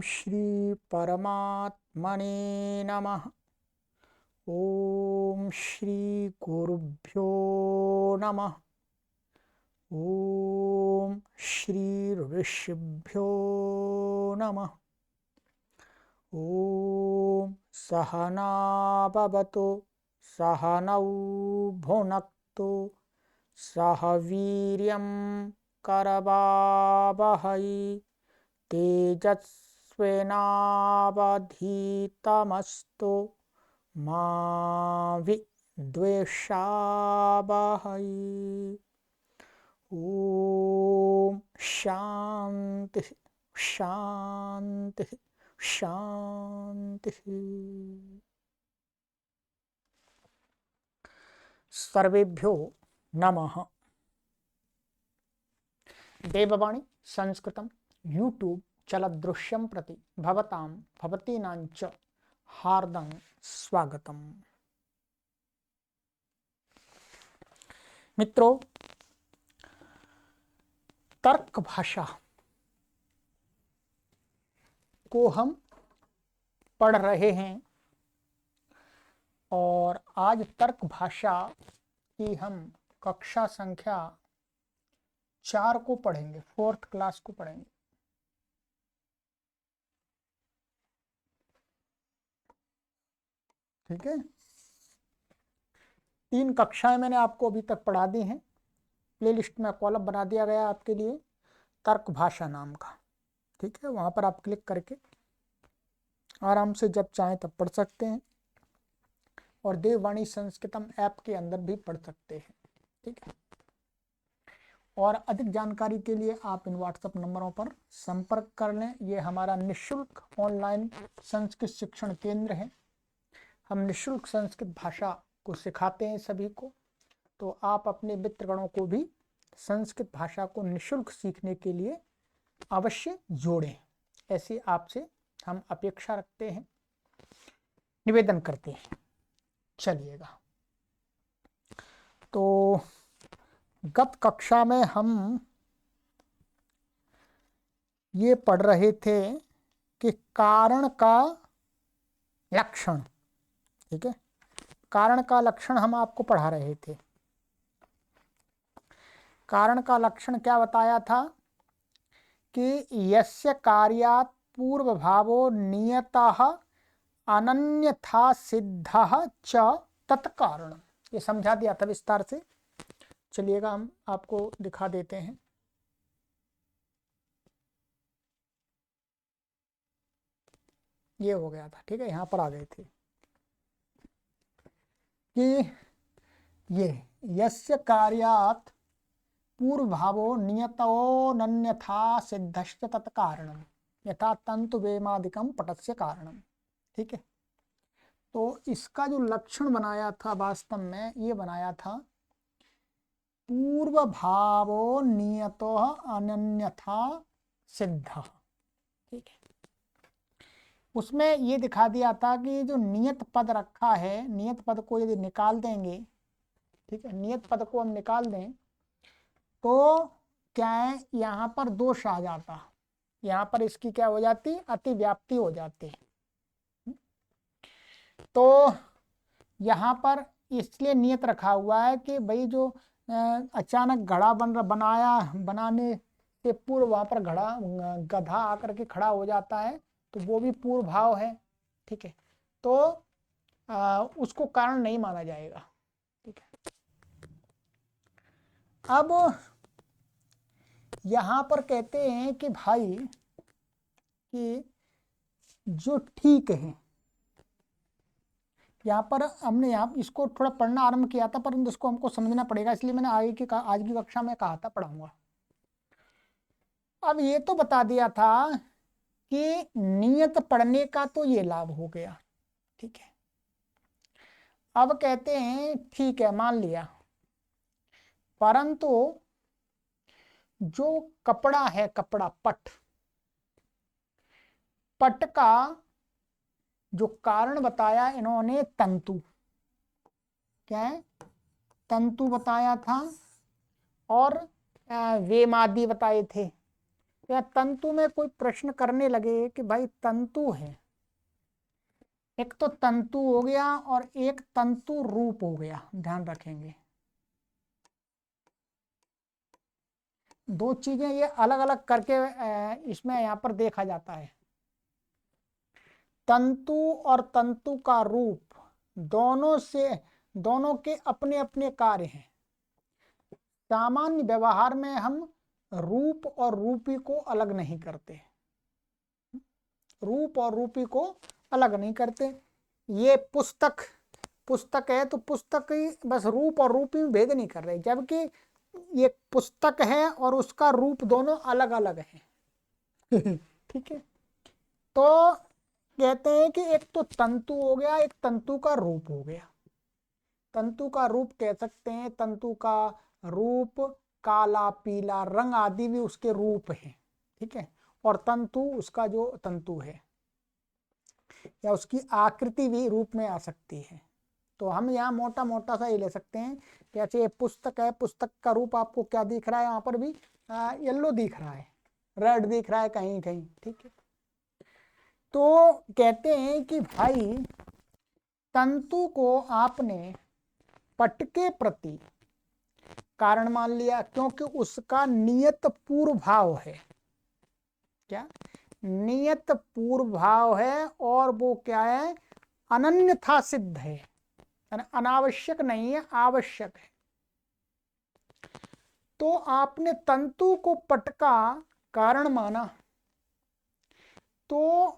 श्री परमात्मने नमः। ओम श्री गुरुभ्यो नमः। ओम श्री ऋषिभ्यो नमः। ओम सहना भवतु सहनौ भुनक्तु सह वीर्यं करवावहै तेजस्विनावधीतमस्तु मा विद्वेषावहै। ओम शांति शांति शांति। सर्वेभ्यो नमः। देववाणी संस्कृतं यूट्यूब चलदृश्यं प्रति भवतां भवतीनांच हार्दं स्वागतम्। मित्रों, तर्क भाषा को हम पढ़ रहे हैं और आज तर्क भाषा की हम कक्षा संख्या 4 को पढ़ेंगे, 4th क्लास को पढ़ेंगे। ठीक है, 3 कक्षाएं मैंने आपको अभी तक पढ़ा दी हैं। प्लेलिस्ट में कॉलम बना दिया गया आपके लिए तर्क भाषा नाम का। ठीक है, वहां पर आप क्लिक करके आराम से जब चाहें तब पढ़ सकते हैं और देववाणी संस्कृतम ऐप के अंदर भी पढ़ सकते हैं। ठीक है, और अधिक जानकारी के लिए आप इन व्हाट्सएप नंबरों पर संपर्क कर लें। ये हमारा निःशुल्क ऑनलाइन संस्कृत शिक्षण केंद्र है। हम निःशुल्क संस्कृत भाषा को सिखाते हैं सभी को, तो आप अपने मित्रगणों को भी संस्कृत भाषा को निःशुल्क सीखने के लिए अवश्य जोड़ें, ऐसी आपसे हम अपेक्षा रखते हैं, निवेदन करते हैं। चलिएगा, तो गत कक्षा में हम ये पढ़ रहे थे कि कारण का लक्षण। ठीक है, कारण का लक्षण हम आपको पढ़ा रहे थे। कारण का लक्षण क्या बताया था कि यस्य कार्यात् पूर्व भावो नियतः अनन्यथा सिद्धः च तत्कारण। ये समझा दिया था विस्तार से। चलिएगा, हम आपको दिखा देते हैं। ये हो गया था। ठीक है, यहां पर आ गए थे कि ये यस्य कार्यात् पूर्व भावो नियतोऽनन्यथा सिद्धश्च तत्कारणम् यथा तंतु वेमादिकं पटस्य कारणम। ठीक है, तो इसका जो लक्षण बनाया था वास्तव में ये बनाया था पूर्व भावो नियतो अनन्यथा सिद्ध। ठीक है, उसमें ये दिखा दिया था कि जो नियत पद रखा है, नियत पद को यदि निकाल देंगे, ठीक है, नियत पद को हम निकाल दें तो क्या है, यहाँ पर दोष आ जाता, यहाँ पर इसकी क्या हो जाती, अतिव्याप्ति हो जाती। तो यहाँ पर इसलिए नियत रखा हुआ है कि भाई जो अचानक घड़ा बनाने से पूर्व वहां पर गधा आकर के खड़ा हो जाता है, तो वो भी पूर्व भाव है। ठीक है, तो उसको कारण नहीं माना जाएगा। ठीक है, अब यहां पर कहते हैं कि भाई कि जो ठीक है, यहाँ पर हमने यहाँ इसको थोड़ा पढ़ना आरंभ किया था, परंतु इसको हमको समझना पड़ेगा, इसलिए मैंने आज की कक्षा में कहा था पढ़ाऊंगा। अब ये तो बता दिया था कि नियत पढ़ने का तो ये लाभ हो गया। ठीक है, अब कहते हैं ठीक है, मान लिया, परंतु जो कपड़ा है, कपड़ा पट, पट का जो कारण बताया इन्होंने तंतु, क्या है, तंतु बताया था और वेमादि बताए थे। या तंतु में कोई प्रश्न करने लगे कि भाई तंतु है, एक तो तंतु हो गया और एक तंतु रूप हो गया, ध्यान रखेंगे दो चीजें ये अलग अलग करके इसमें यहाँ पर देखा जाता है। तंतु और तंतु का रूप दोनों के अपने अपने कार्य हैं। सामान्य व्यवहार में हम रूप और रूपी को अलग नहीं करते, रूप और रूपी को अलग नहीं करते। ये पुस्तक है तो पुस्तक ही बस रूप और रूपी में भेद नहीं कर रहे, जबकि ये पुस्तक है और उसका रूप दोनों अलग अलग है। ठीक है, तो कहते हैं कि एक तो तंतु हो गया, एक तंतु का रूप हो गया। तंतु का रूप कह सकते हैं, तंतु का रूप काला पीला रंग आदि भी उसके रूप हैं, ठीक है। और तंतु उसका जो तंतु है या उसकी आकृति भी रूप में आ सकती है। तो हम यहाँ मोटा मोटा सा ये ले सकते हैं, जैसे पुस्तक है, पुस्तक का रूप आपको क्या दिख रहा है, यहाँ पर भी येलो दिख रहा है, रेड दिख रहा है कहीं कहीं, ठीक है। तो कहते हैं कि भाई तंतु को आपने पट के प्रति कारण मान लिया, क्योंकि उसका नियत पूर्व भाव है। क्या नियत पूर्व भाव है, और वो क्या है, अनन्यथा सिद्ध है, अनावश्यक नहीं है, आवश्यक है। तो आपने तंतु को पट का कारण माना, तो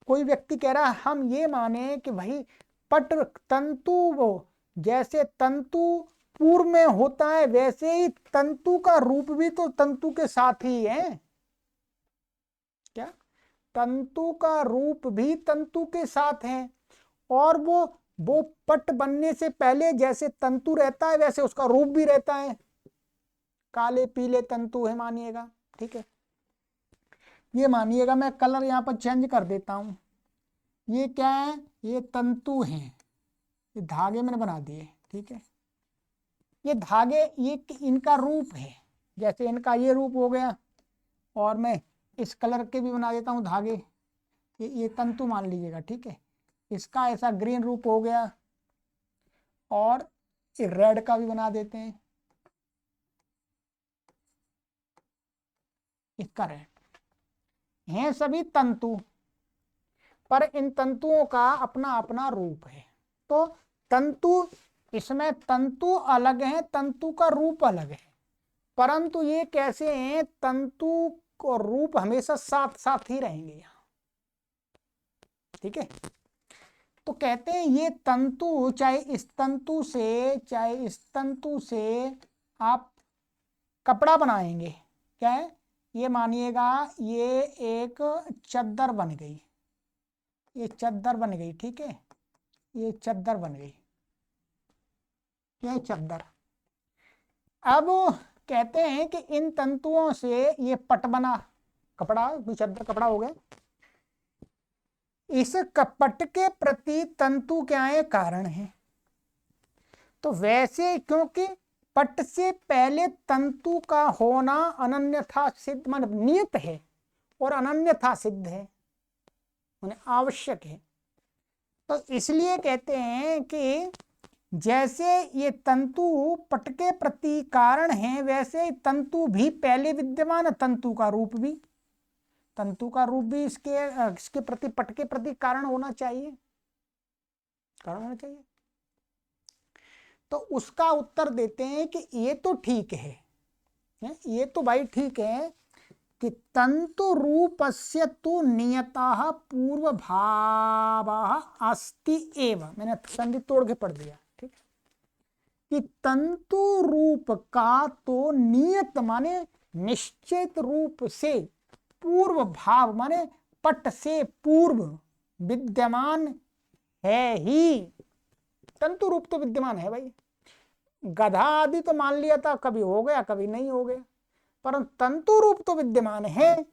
कोई व्यक्ति कह रहा है हम ये माने कि भाई पट तंतु, वो जैसे तंतु पूर्व में होता है वैसे ही तंतु का रूप भी तो तंतु के साथ ही है। क्या तंतु का रूप भी तंतु के साथ है, और वो पट बनने से पहले जैसे तंतु रहता है वैसे उसका रूप भी रहता है, काले पीले तंतु है मानिएगा, ठीक है। ये मानिएगा, मैं कलर यहाँ पर चेंज कर देता हूं। ये क्या है, ये तंतु हैं, ये धागे मैंने बना दिए, ठीक है। ये धागे ये इनका रूप है, जैसे इनका ये रूप हो गया, और मैं इस कलर के भी बना देता हूँ धागे, ये तंतु मान लीजिएगा, ठीक है। इसका ऐसा ग्रीन रूप हो गया, और ये रेड का भी बना देते हैं, इसका रेड, हैं सभी तंतु, पर इन तंतुओं का अपना अपना रूप है। तो तंतु, इसमें तंतु अलग है, तंतु का रूप अलग है, परंतु ये कैसे हैं, तंतु और रूप हमेशा साथ साथ ही रहेंगे यहाँ, ठीक है। तो कहते हैं ये तंतु, चाहे इस तंतु से चाहे इस तंतु से आप कपड़ा बनाएंगे, क्या है, ये मानिएगा ये एक चद्दर बन गई, ये चद्दर बन गई, ठीक है, ये चद्दर बन गई, ये चद्दर। अब कहते हैं कि इन तंतुओं से ये पट बना, कपड़ा, चद्दर कपड़ा हो गया। इस कपट के प्रति तंतु क्या है, कारण है। तो वैसे क्योंकि पट से पहले तंतु का होना अनन्यथा सिद्ध, मान नियत है और अनन्यथा सिद्ध है, माने आवश्यक है। तो इसलिए कहते हैं कि जैसे ये तंतु पट के प्रति कारण है, वैसे तंतु भी पहले विद्यमान, तंतु का रूप भी, तंतु का रूप भी इसके प्रति, पट के प्रति कारण होना चाहिए, कारण होना चाहिए। तो उसका उत्तर देते हैं कि ये तो ठीक है, ये तो भाई ठीक है कि तंतु रूपस्य तु नियतः पूर्व भावः अस्ति एव, मैंने संधि तोड़ के पढ़ दिया, ठीक है, कि तंतु रूप का तो नियत माने निश्चित रूप से, पूर्व भाव माने पट से पूर्व विद्यमान है ही। तंतु रूप तो विद्यमान है भाई, गधा आदि तो मान लिया था कभी हो गया कभी नहीं हो गया, परंतु तंतु रूप तो विद्यमान है।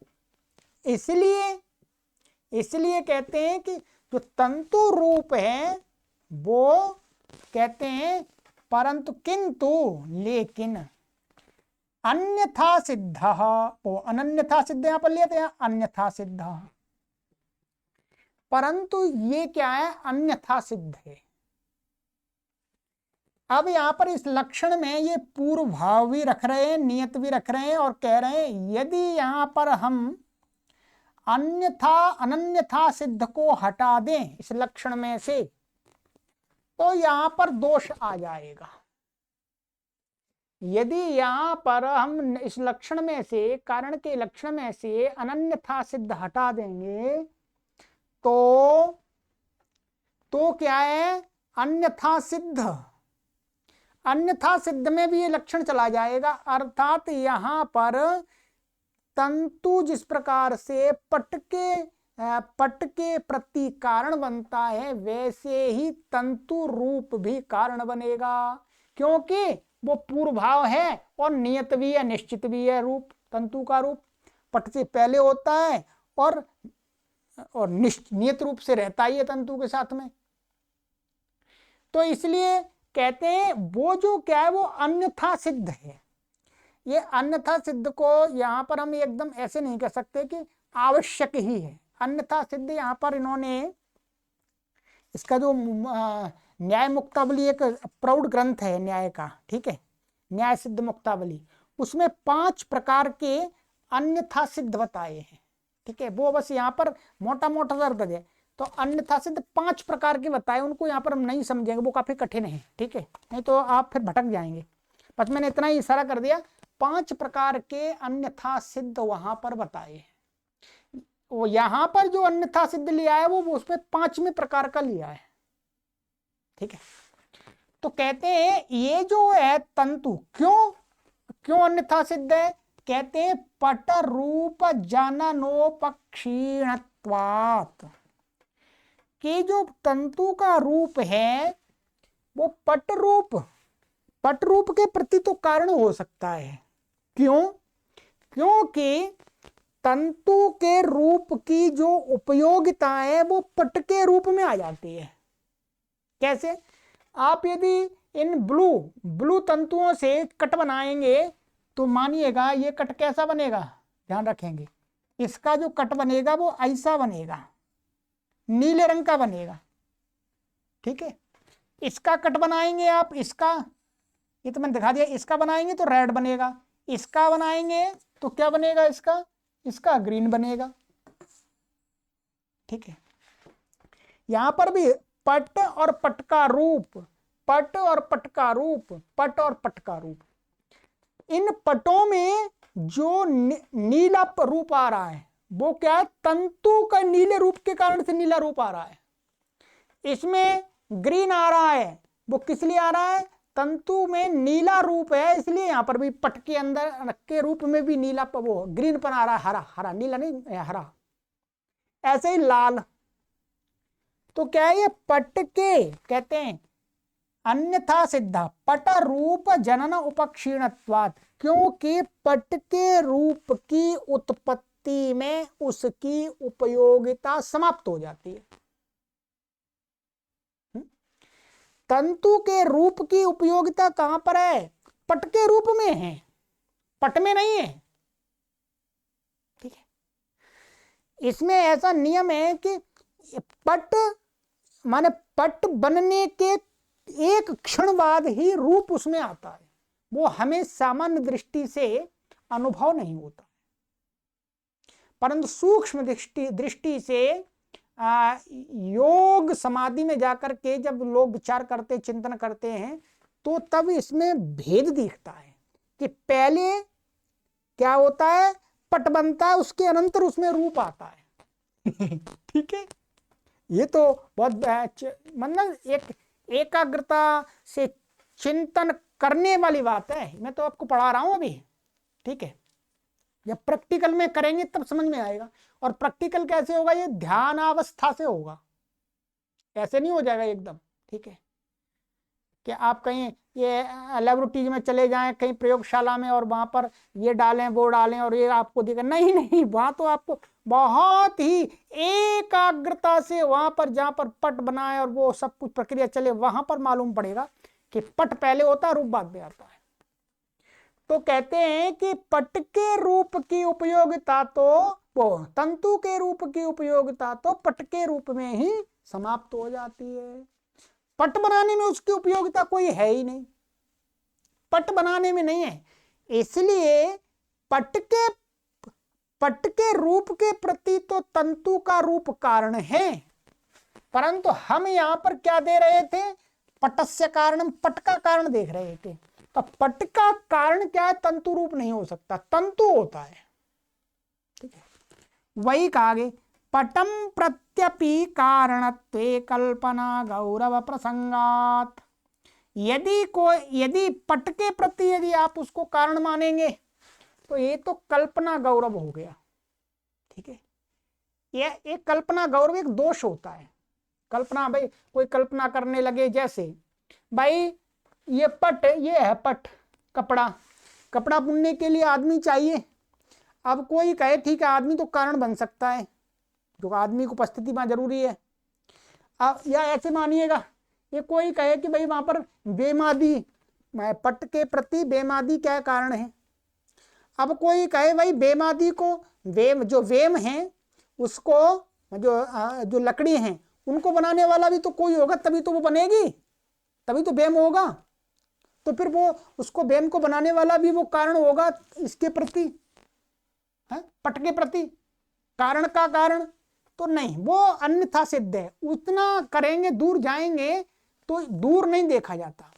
इसलिए कहते हैं कि जो तंतु रूप है वो कहते हैं, परंतु किंतु लेकिन अन्यथा सिद्ध, वो अनन्यथा सिद्ध यहां पर लिया था, अन्यथा सिद्ध, परंतु ये क्या है, अन्यथा सिद्ध है। अब यहां पर इस लक्षण में ये पूर्व भाव भी रख रहे हैं, नियत भी रख रहे हैं, और कह रहे हैं यदि यहां पर हम अन्यथा अनन्यथा सिद्ध को हटा दें इस लक्षण में से, तो यहां पर दोष आ जाएगा। यदि यहां पर हम इस लक्षण में से, कारण के लक्षण में से अनन्यथा सिद्ध हटा देंगे, तो क्या है, अन्यथा सिद्ध, अन्यथा सिद्ध में भी ये लक्षण चला जाएगा। अर्थात यहां पर तंतु जिस प्रकार से पट के प्रति कारण बनता है, वैसे ही तंतु रूप भी कारण बनेगा, क्योंकि वो पूर्व भाव है और नियत भी है, निश्चित भी है। रूप, तंतु का रूप पट से पहले होता है और नियत रूप से रहता ही है तंतु के साथ में। तो इसलिए कहते हैं वो जो क्या है, वो अन्यथा सिद्ध है। ये अन्यथा सिद्ध को यहां पर हम एकदम ऐसे नहीं कह सकते कि आवश्यक ही है। अन्यथा सिद्ध यहां पर इन्होंने इसका जो न्याय मुक्तावली एक प्रौढ़ ग्रंथ है न्याय का, ठीक है, न्याय सिद्ध मुक्तावली, उसमें 5 प्रकार के अन्यथा सिद्ध बताए हैं, ठीक है। वो बस यहाँ पर मोटा मोटा दर्द है, तो अन्यथा सिद्ध 5 प्रकार के बताए, उनको यहाँ पर हम नहीं समझेंगे, वो काफी कठिन है, ठीक है, नहीं तो आप फिर भटक जाएंगे। बस मैंने इतना ही इशारा कर दिया, 5 प्रकार के अन्यथा सिद्ध वहां पर बताए हैं। वो यहां पर जो अन्यथा सिद्ध लिया है वो उसमें 5वें प्रकार का लिया है, ठीक है। तो कहते हैं ये जो है तंतु क्यों अन्यथा सिद्ध है, कहते हैं पट रूप जननोपक्षीणत्वात्, कि जो तंतु का रूप है वो पट रूप के प्रति तो कारण हो सकता है। क्योंकि तंतु के रूप की जो उपयोगिता है वो पट के रूप में आ जाती है। कैसे, आप यदि इन ब्लू तंतुओं से कट बनाएंगे तो मानिएगा ये कट कैसा बनेगा, ध्यान रखेंगे, इसका जो कट बनेगा वो ऐसा बनेगा, नीले रंग का बनेगा, ठीक है। इसका कट बनाएंगे आप, इसका, ये तो मैंने दिखा दिया, इसका बनाएंगे तो रेड बनेगा, इसका बनाएंगे तो क्या बनेगा, इसका ग्रीन बनेगा, ठीक है। यहां पर भी पट और पट का रूप, पट और पट का रूप, पट और पट का रूप, इन पटों में जो नीला रूप आ रहा है वो क्या है, तंतु का नीले रूप के कारण से नीला रूप आ रहा है। इसमें ग्रीन आ रहा है, वो किस लिए आ रहा है, तंतु में नीला रूप है, इसलिए यहां पर भी पट के अंदर के रूप में भी नीला वो ग्रीन पन आ रहा है, हरा, नीला नहीं, हरा। ऐसे ही लाल, तो क्या है, ये पट के कहते हैं अन्यथा सिद्धा पट रूप जनन उपक्षीणत्वात्, क्योंकि पट के रूप की उत्पत्ति में उसकी उपयोगिता समाप्त हो जाती है। तंतु के रूप की उपयोगिता कहां पर है, पट के रूप में है, पट में नहीं है, ठीक है। इसमें ऐसा नियम है कि पट माने पट बनने के एक क्षण बाद ही रूप उसमें आता है, वो हमें सामान्य दृष्टि से अनुभव नहीं होता, परंतु सूक्ष्म दृष्टि से योग समाधि में जाकर के जब लोग विचार करते, चिंतन करते हैं, तो तब इसमें भेद दिखता है कि पहले क्या होता है, पट बनता है, उसके अनंतर उसमें रूप आता है ठीक है। ये तो बहुत मतलब एक एकाग्रता से चिंतन करने वाली बात है, मैं तो आपको पढ़ा रहा हूं अभी, ठीक है। जब प्रैक्टिकल में करेंगे तब समझ में आएगा। और प्रैक्टिकल कैसे होगा, ये ध्यान अवस्था से होगा, ऐसे नहीं हो जाएगा एकदम, ठीक है। कि आप कहीं ये लैबोरेटरी में चले जाएं, कहीं प्रयोगशाला में, और वहां पर ये डालें वो डालें और ये आपको दिखे, नहीं, वहां तो आपको बहुत ही एकाग्रता से वहां पर जहां पर पट बनाए और वो सब कुछ प्रक्रिया चले, वहां पर मालूम पड़ेगा कि पट पहले होता है, रूप बाद में आता है। तो कहते हैं कि पट के रूप की उपयोगिता तो वो तंतु के रूप की उपयोगिता तो पट के रूप में ही समाप्त हो जाती है। पट बनाने में उसकी उपयोगिता कोई है ही नहीं, पट बनाने में नहीं है। इसलिए पट के रूप के प्रति तो तंतु का रूप कारण है, परंतु हम यहां पर क्या दे रहे थे, पटस्य कारणम, पट का कारण देख रहे थे। तो पट का कारण क्या है, तंतु रूप नहीं हो सकता, तंतु होता है। ठीक है, वही कहा गया पटम प्रत्यपि कारणत्वे कल्पना गौरव प्रसंगात। यदि पट के प्रति यदि आप उसको कारण मानेंगे तो ये तो कल्पना गौरव हो गया। ठीक है, ये एक कल्पना गौरव एक दोष होता है। कल्पना, भाई कोई कल्पना करने लगे, जैसे भाई ये पट, ये है पट, कपड़ा बुनने के लिए आदमी चाहिए। अब कोई कहे ठीक है आदमी तो कारण बन सकता है, जो आदमी को उपस्थिति वहां जरूरी है। अब या ऐसे मानिएगा, ये कोई कहे कि भाई वहां पर बेमादी, पट के प्रति बेमादी क्या कारण है। अब कोई कहे भाई बेमादी को जो वेम है उसको, जो लकड़ी है उनको बनाने वाला भी तो कोई होगा, तभी तो वो बनेगी, तभी तो वेम होगा। तो फिर वो उसको वेम को बनाने वाला भी वो कारण होगा इसके प्रति, है पट के प्रति। कारण का कारण तो नहीं, वो अन्यथा सिद्ध है। उतना करेंगे, दूर जाएंगे तो दूर नहीं देखा जाता,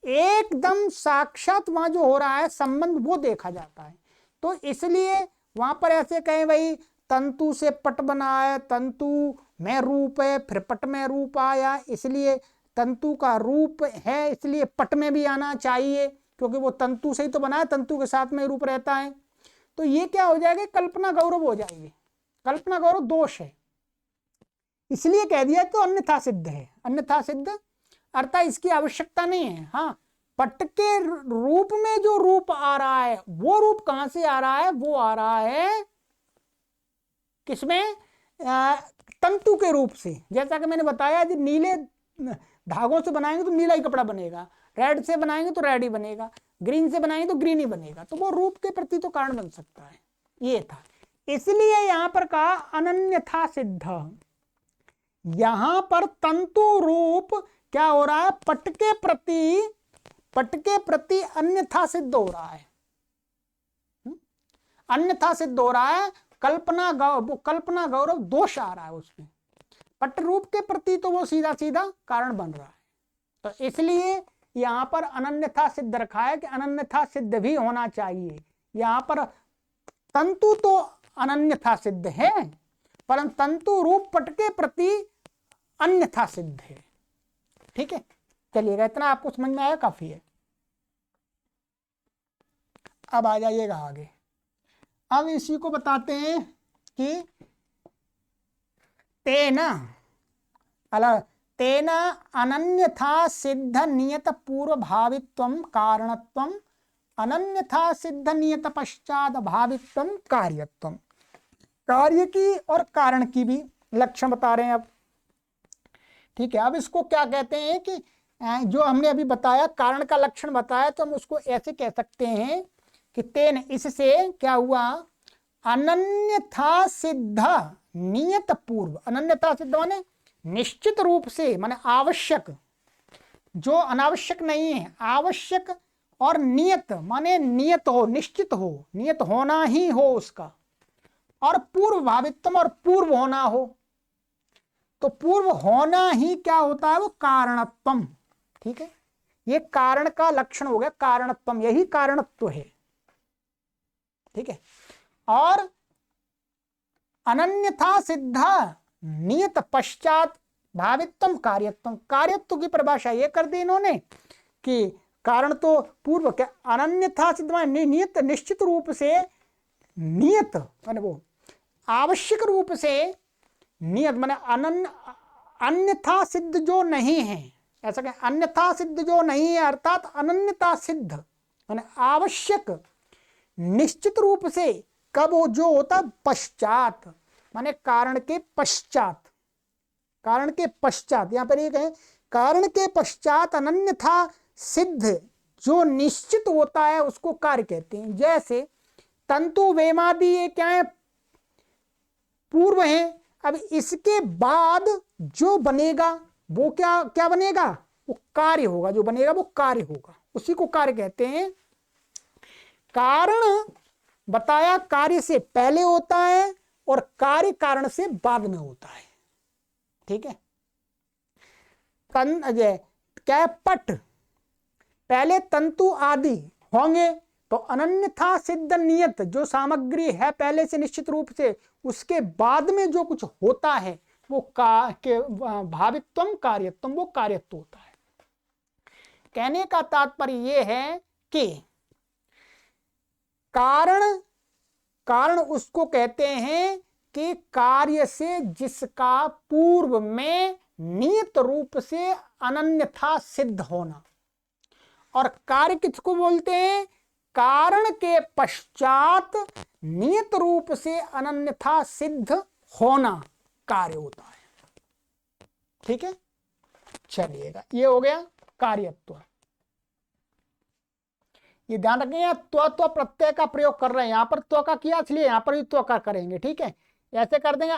एकदम साक्षात वहां जो हो रहा है संबंध वो देखा जाता है। तो इसलिए वहां पर ऐसे कहें भाई तंतु से पट बना है, तंतु में रूप है, फिर पट में रूप आया, इसलिए तंतु का रूप है, इसलिए पट में भी आना चाहिए, क्योंकि वो तंतु से ही तो बना है, तंतु के साथ में रूप रहता है। तो ये क्या हो जाएगा, कल्पना गौरव हो जाएगी। कल्पना गौरव दोष है, इसलिए कह दिया तो अन्यथा सिद्ध है। अन्यथा सिद्ध अर्थात इसकी आवश्यकता नहीं है। हाँ, पट के रूप में जो रूप आ रहा है, वो रूप कहां से आ रहा है, वो आ रहा है किसमें, तंतु के रूप से। जैसा कि मैंने बताया, यदि नीले धागों से बनाएंगे तो नीला ही कपड़ा बनेगा, रेड से बनाएंगे तो रेड ही बनेगा, ग्रीन से बनाएंगे तो ग्रीन ही बनेगा। तो वो रूप के प्रति तो कारण बन सकता है, ये था। इसलिए यहां पर कहा अनन्यथा सिद्ध। यहां पर तंतु रूप क्या हो रहा है, पट के प्रति अन्यथा सिद्ध हो रहा है, अन्यथा सिद्ध हो रहा है। कल्पना गौरव दोष आ रहा है उसमें, पट रूप के प्रति तो वो सीधा सीधा कारण बन रहा है। तो इसलिए यहां पर अनन्यथा सिद्ध रखा है कि अनन्यथा सिद्ध भी होना चाहिए। यहां पर तंतु तो अनन्यथा सिद्ध है, परंतु तंतु रूप पट के प्रति अन्यथा सिद्ध है। ठीक है, चलिएगा, इतना आपको समझ में आया, काफी है। अब आ जाइएगा आगे। अब इसी को बताते हैं कि तेना अनन्यथा सिद्ध नियत पूर्व भावित्वम कारणत्वम, अनन्यथा सिद्ध नियत पश्चात भावित्वम कार्यत्वम। कार्य की और कारण की भी लक्षण बता रहे हैं अब। ठीक है, अब इसको क्या कहते हैं कि जो हमने अभी बताया कारण का लक्षण बताया, तो हम उसको ऐसे कह सकते हैं कि तेन, इससे क्या हुआ, अनन्यथा सिद्ध नियत पूर्व। अनन्यथा सिद्ध माने निश्चित रूप से, माने आवश्यक, जो अनावश्यक नहीं है, आवश्यक, और नियत माने नियत हो, निश्चित हो, नियत होना ही हो उसका, और पूर्व भावित्वम, और पूर्व होना हो। तो पूर्व होना ही क्या होता है, वो कारणत्वम। ठीक है, ये कारण का लक्षण हो गया, कारणत्वम, यही कारणत्व है। ठीक है, और अनन्यथा सिद्ध नियत पश्चात भावित्वम कार्यत्वम। कार्यत्व की परिभाषा ये कर दी इन्होंने कि कारण तो पूर्व क्या, अनन्यथा सिद्ध माने नियत, निश्चित रूप से, नियत माने वो आवश्यक रूप से, नियत माने अन्यथा सिद्ध जो नहीं है, ऐसा कहें, अन्यथा सिद्ध जो नहीं है, अर्थात अनन्यता सिद्ध माने आवश्यक, निश्चित रूप से, कब वो जो होता, पश्चात माने कारण के पश्चात, कारण के पश्चात। यहां पर एक है कारण के पश्चात अनन्यथा सिद्ध जो निश्चित होता है उसको कार्य कहते हैं। जैसे तंतु वेमादि ये क्या है, पूर्व है। अब इसके बाद जो बनेगा वो क्या क्या बनेगा, वो कार्य होगा, जो बनेगा वो कार्य होगा, उसी को कार्य कहते हैं। कारण बताया कार्य से पहले होता है और कार्य कारण से बाद में होता है। ठीक है, क्या है, पट पहले तंतु आदि होंगे तो अनन्यथा सिद्ध नियत जो सामग्री है पहले से निश्चित रूप से, उसके बाद में जो कुछ होता है वो भावित्वम कार्यत्वम, वो कार्यत्व होता है। कहने का तात्पर्य ये है कि कारण कारण उसको कहते हैं कि कार्य से जिसका पूर्व में नियत रूप से अनन्यथा सिद्ध होना, और कार्य किसको बोलते हैं, कारण के पश्चात नियत रूप से अनन्यथा सिद्ध होना कार्य होता है। ठीक है, चलिएगा, ये हो गया कार्यत्व। ये ध्यान रखें, यहाँ त्व प्रत्यय का प्रयोग कर रहे हैं, यहां पर त्व का किया इसलिए यहां पर भी त्व का करेंगे। ठीक है, ऐसे कर देंगे,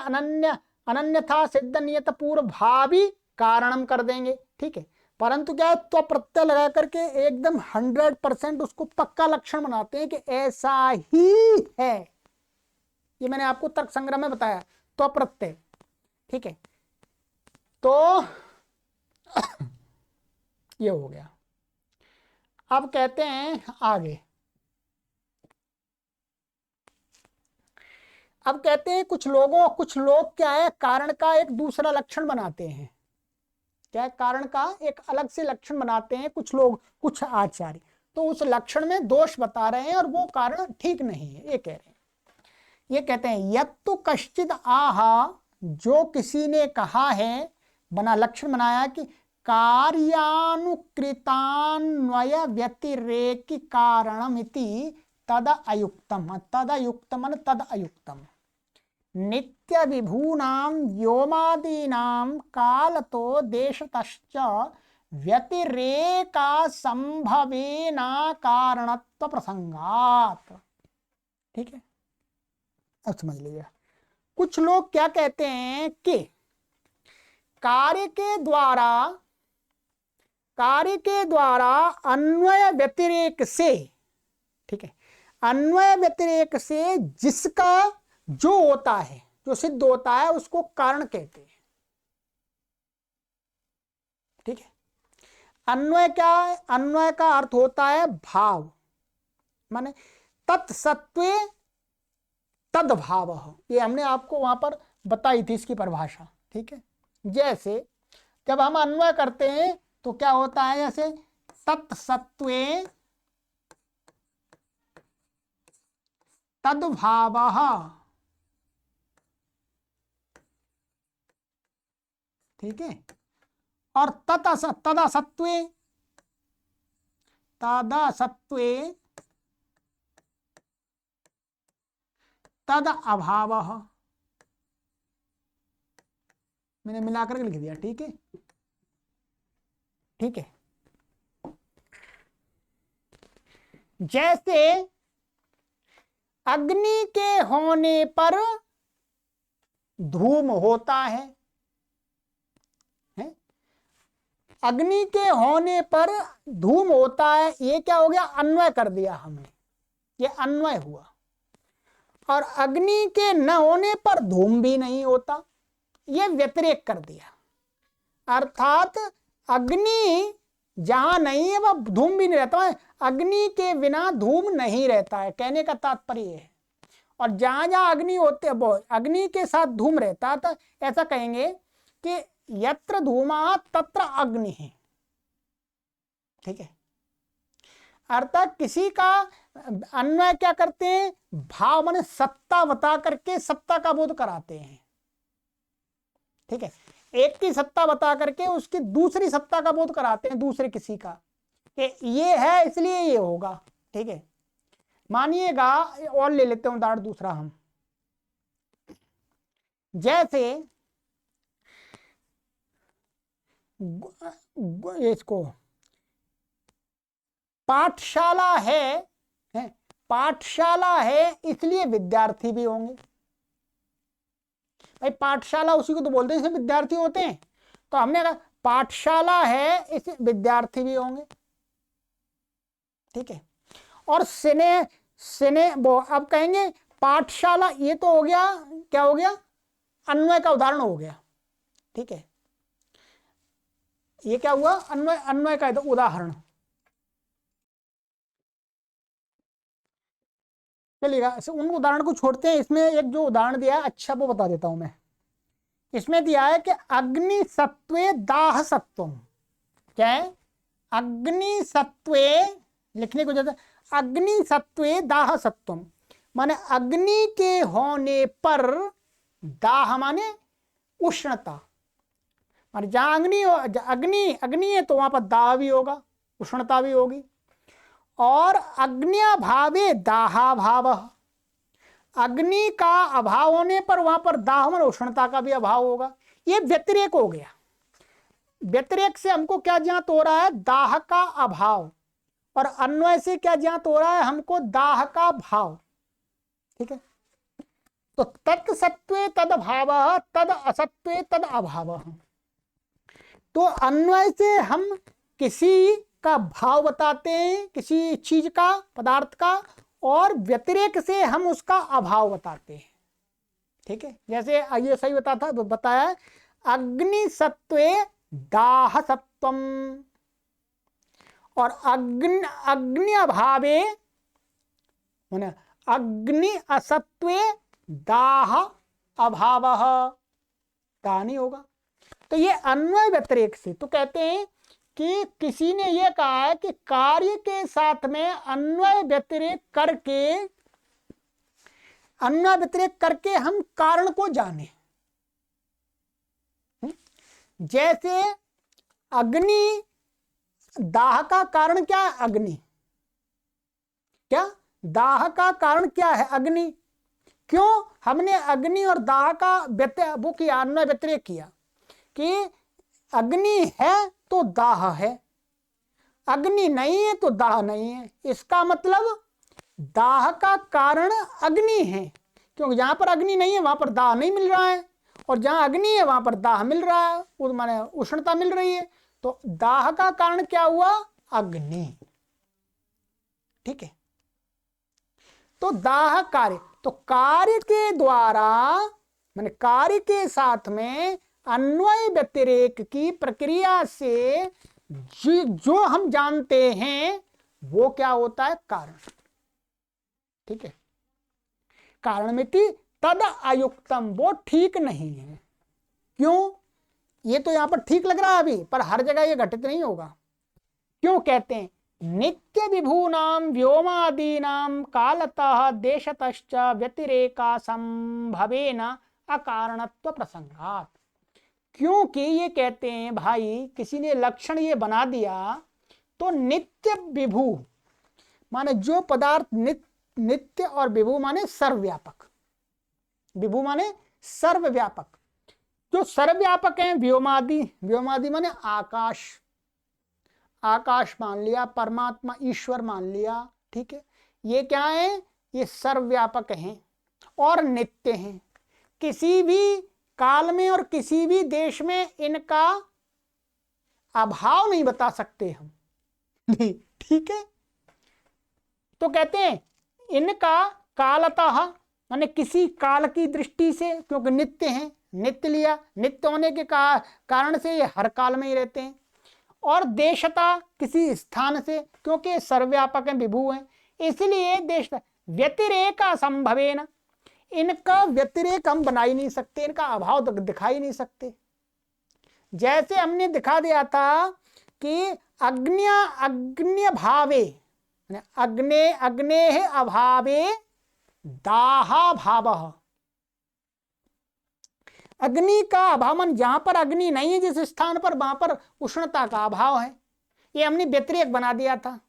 अनन्यथा सिद्ध नियत पूर्व भावी कारणम कर देंगे। ठीक है, परंतु क्या है, त्व प्रत्यय लगा करके एकदम 100% उसको पक्का लक्षण बनाते हैं कि ऐसा ही है। ये मैंने आपको तर्क संग्रह में बताया, त्व प्रत्यय। ठीक है, तो ये हो गया। अब कहते हैं आगे, अब कहते हैं कुछ लोग क्या है, कारण का एक दूसरा लक्षण बनाते हैं। क्या है, कारण का एक अलग से लक्षण बनाते हैं कुछ लोग, कुछ आचार्य। तो उस लक्षण में दोष बता रहे हैं और वो कारण ठीक नहीं है, ये कह रहे हैं। ये कहते हैं यत्तु कश्चिद आहा, जो किसी ने कहा है, बना लक्षण बनाया कि कार्यानुकृतान्वय व्यतिरेकी कारणमिति तद अयुक्तम, तद अयुक्तम तद अयुक्तम, नित्य विभूनां व्योमादीनां कालतो देशतश्च व्यतिरेका संभवेना कारणत्व प्रसंगात। ठीक है, अब समझ लीजिए, कुछ लोग क्या कहते हैं कि कार्य के द्वारा अन्वय व्यतिरेक से, ठीक है, अन्वय व्यतिरेक से जिसका जो होता है, जो सिद्ध होता है, उसको कारण कहते हैं। ठीक है, अन्वय क्या है, अन्वय का अर्थ होता है भाव, माने तत्सत्वे तद्भाव। ये हमने आपको वहां पर बताई थी इसकी परिभाषा। ठीक है, जैसे जब हम अन्वय करते हैं तो क्या होता है, जैसे तत्सत्वे तद्भावः। ठीक है, और तदसत्वे तद अभावः। मैंने मिलाकर के लिख दिया। ठीक है, ठीक है, जैसे अग्नि के होने पर धूम होता है, अग्नि के होने पर धूम होता है, ये क्या हो गया, अन्वय कर दिया हमने, ये अन्वय हुआ। और अग्नि के न होने पर धूम भी नहीं होता, ये व्यतिरेक कर दिया। अर्थात अग्नि जहां नहीं है वह धूम भी नहीं रहता है, अग्नि के बिना धूम नहीं रहता है, कहने का तात्पर्य है। और जहां जहां अग्नि होते वो अग्नि के साथ धूम रहता है, तो ऐसा कहेंगे कि यत्र धूमा तत्र अग्नि है। ठीक है, अर्थात किसी का अन्वय क्या करते हैं, भाव माने सत्ता बता करके सत्ता का बोध कराते हैं। ठीक है, एक की सत्ता बता करके उसकी दूसरी सत्ता का बोध कराते हैं, दूसरे किसी का, कि ये है इसलिए ये होगा। ठीक है, मानिएगा, और ले लेते हैं उदाहरण दूसरा हम, जैसे इसको पाठशाला है, पाठशाला है इसलिए विद्यार्थी भी होंगे। भाई पाठशाला उसी को तो बोलते हैं जिसमें विद्यार्थी होते हैं, तो हमने कहा पाठशाला है इस विद्यार्थी भी होंगे, ठीक है। और सिने वो अब कहेंगे पाठशाला, ये तो हो गया, क्या हो गया, अन्वय का उदाहरण हो गया, ठीक है। ये क्या हुआ, अन्वय का उदाहरण। चलिएगा उन उदाहरण को छोड़ते हैं, इसमें एक जो उदाहरण दिया है अच्छा वो बता देता हूं मैं। इसमें दिया है कि अग्नि सत्वे दाह सत्वम, क्या है, अग्नि सत्वे, लिखने को जैसे अग्नि सत्वे दाह सत्वम, माने अग्नि के होने पर, दाह माने उष्णता, माने जहां अग्नि है तो वहां पर दाह भी होगा, उष्णता भी होगी। और अग्न्यभावे दाहाभाव, अग्नि का अभाव होने पर वहां पर दाह माने उष्णता का भी अभाव होगा। ये व्यतिरेक हो गया। व्यतिरेक से हमको क्या ज्ञात हो रहा है, दाह का अभाव, और अन्वय से क्या ज्ञात हो रहा है हमको, दाह का भाव, ठीक है। तो तत्सत्वे तद भाव, तद असत्वे तद अभाव। तो अन्वय से हम किसी का भाव बताते हैं, किसी चीज का, पदार्थ का, और व्यतिरेक से हम उसका अभाव बताते हैं, ठीक है। जैसे ये सही बताया अग्नि सत्वे दाह सत्वम, और अग्नि अभावे माने अग्नि असत्वे दाह अभाव, दाह नहीं होगा। तो ये अन्वय व्यतिरेक से, तो कहते हैं कि किसी ने यह कहा है कि कार्य के साथ में अन्वय व्यतिरेक करके हम कारण को जाने। जैसे अग्नि, दाह का कारण क्या है, अग्नि, क्या दाह का कारण क्या है, अग्नि। क्यों हमने अग्नि और दाह का वो किया, अन्वय व्यतिरेक किया कि अग्नि है तो दाह है, अग्नि नहीं है तो दाह नहीं है। इसका मतलब दाह का कारण अग्नि है, क्योंकि जहां पर अग्नि नहीं है वहां पर दाह नहीं मिल रहा है, और जहां अग्नि है वहां पर दाह मिल रहा है, माने उष्णता मिल रही है। तो दाह का कारण क्या हुआ, अग्नि, ठीक है। तो दाह कार्य, तो कार्य के द्वारा माने कार्य के साथ में अन्वय व्यतिरेक की प्रक्रिया से जो हम जानते हैं वो क्या होता है, कारण, ठीक है। कारणमिति तद अयुक्तम, वो ठीक नहीं है। क्यों, ये तो यहां पर ठीक लग रहा है अभी, पर हर जगह ये घटित नहीं होगा। क्यों कहते हैं, नित्य विभूनाम व्योमादीनाम कालतः देशतश्च व्यतिरेका संभवेन अकारणत्व प्रसंगात। क्योंकि ये कहते हैं भाई किसी ने लक्षण ये बना दिया, तो नित्य विभू माने जो पदार्थ नित्य, और विभू माने सर्वव्यापक, विभू माने सर्वव्यापक, जो सर्वव्यापक हैं, व्योमादि, व्योमादि माने आकाश, आकाश मान लिया, परमात्मा ईश्वर मान लिया, ठीक है। ये क्या है, ये सर्वव्यापक हैं और नित्य हैं, किसी भी काल में और किसी भी देश में इनका अभाव नहीं बता सकते हम, ठीक है। तो कहते हैं इनका कालतः माने किसी काल की दृष्टि से, क्योंकि नित्य हैं, नित्य लिया, नित्य होने के कारण से ये हर काल में ही रहते हैं। और देशता किसी स्थान से, क्योंकि सर्वव्यापक हैं, विभू हैं, इसलिए देश। व्यतिरेक असंभवेन, इनका व्यतिरेक हम बना ही नहीं सकते, इनका अभाव दिखा ही नहीं सकते। जैसे हमने दिखा दिया था कि अग्न्य भावे, अग्ने अभावे दाहा भाव, अग्नि का अभाव मन, जहां पर अग्नि नहीं है जिस स्थान पर, वहां पर उष्णता का अभाव है। ये हमने व्यतिरेक बना दिया था।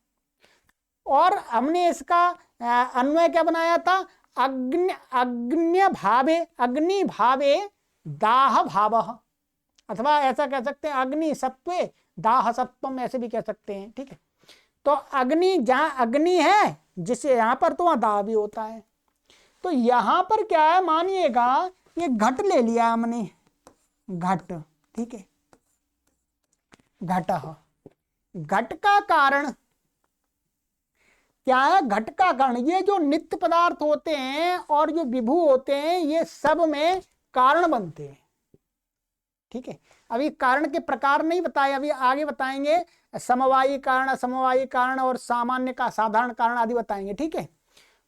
और हमने इसका अन्वय क्या बनाया था, अग्नि भावे दाह भाव, अथवा ऐसा कह सकते हैं अग्नि सत्वे दाह सत्वम, ऐसे भी कह सकते हैं, ठीक है। तो अग्नि, जहां अग्नि है जिसे यहां पर, तो वहां दाह भी होता है। तो यहां पर क्या है, मानिएगा ये घट ले लिया हमने, घट, ठीक है, घट, घट का कारण क्या है, घट का कारण ये जो नित्य पदार्थ होते हैं और जो विभू होते हैं, ये सब में कारण बनते हैं, ठीक है। अभी कारण के प्रकार नहीं बताए, अभी आगे बताएंगे, समवायी कारण, असमवायी कारण और सामान्य का साधारण कारण आदि बताएंगे, ठीक है।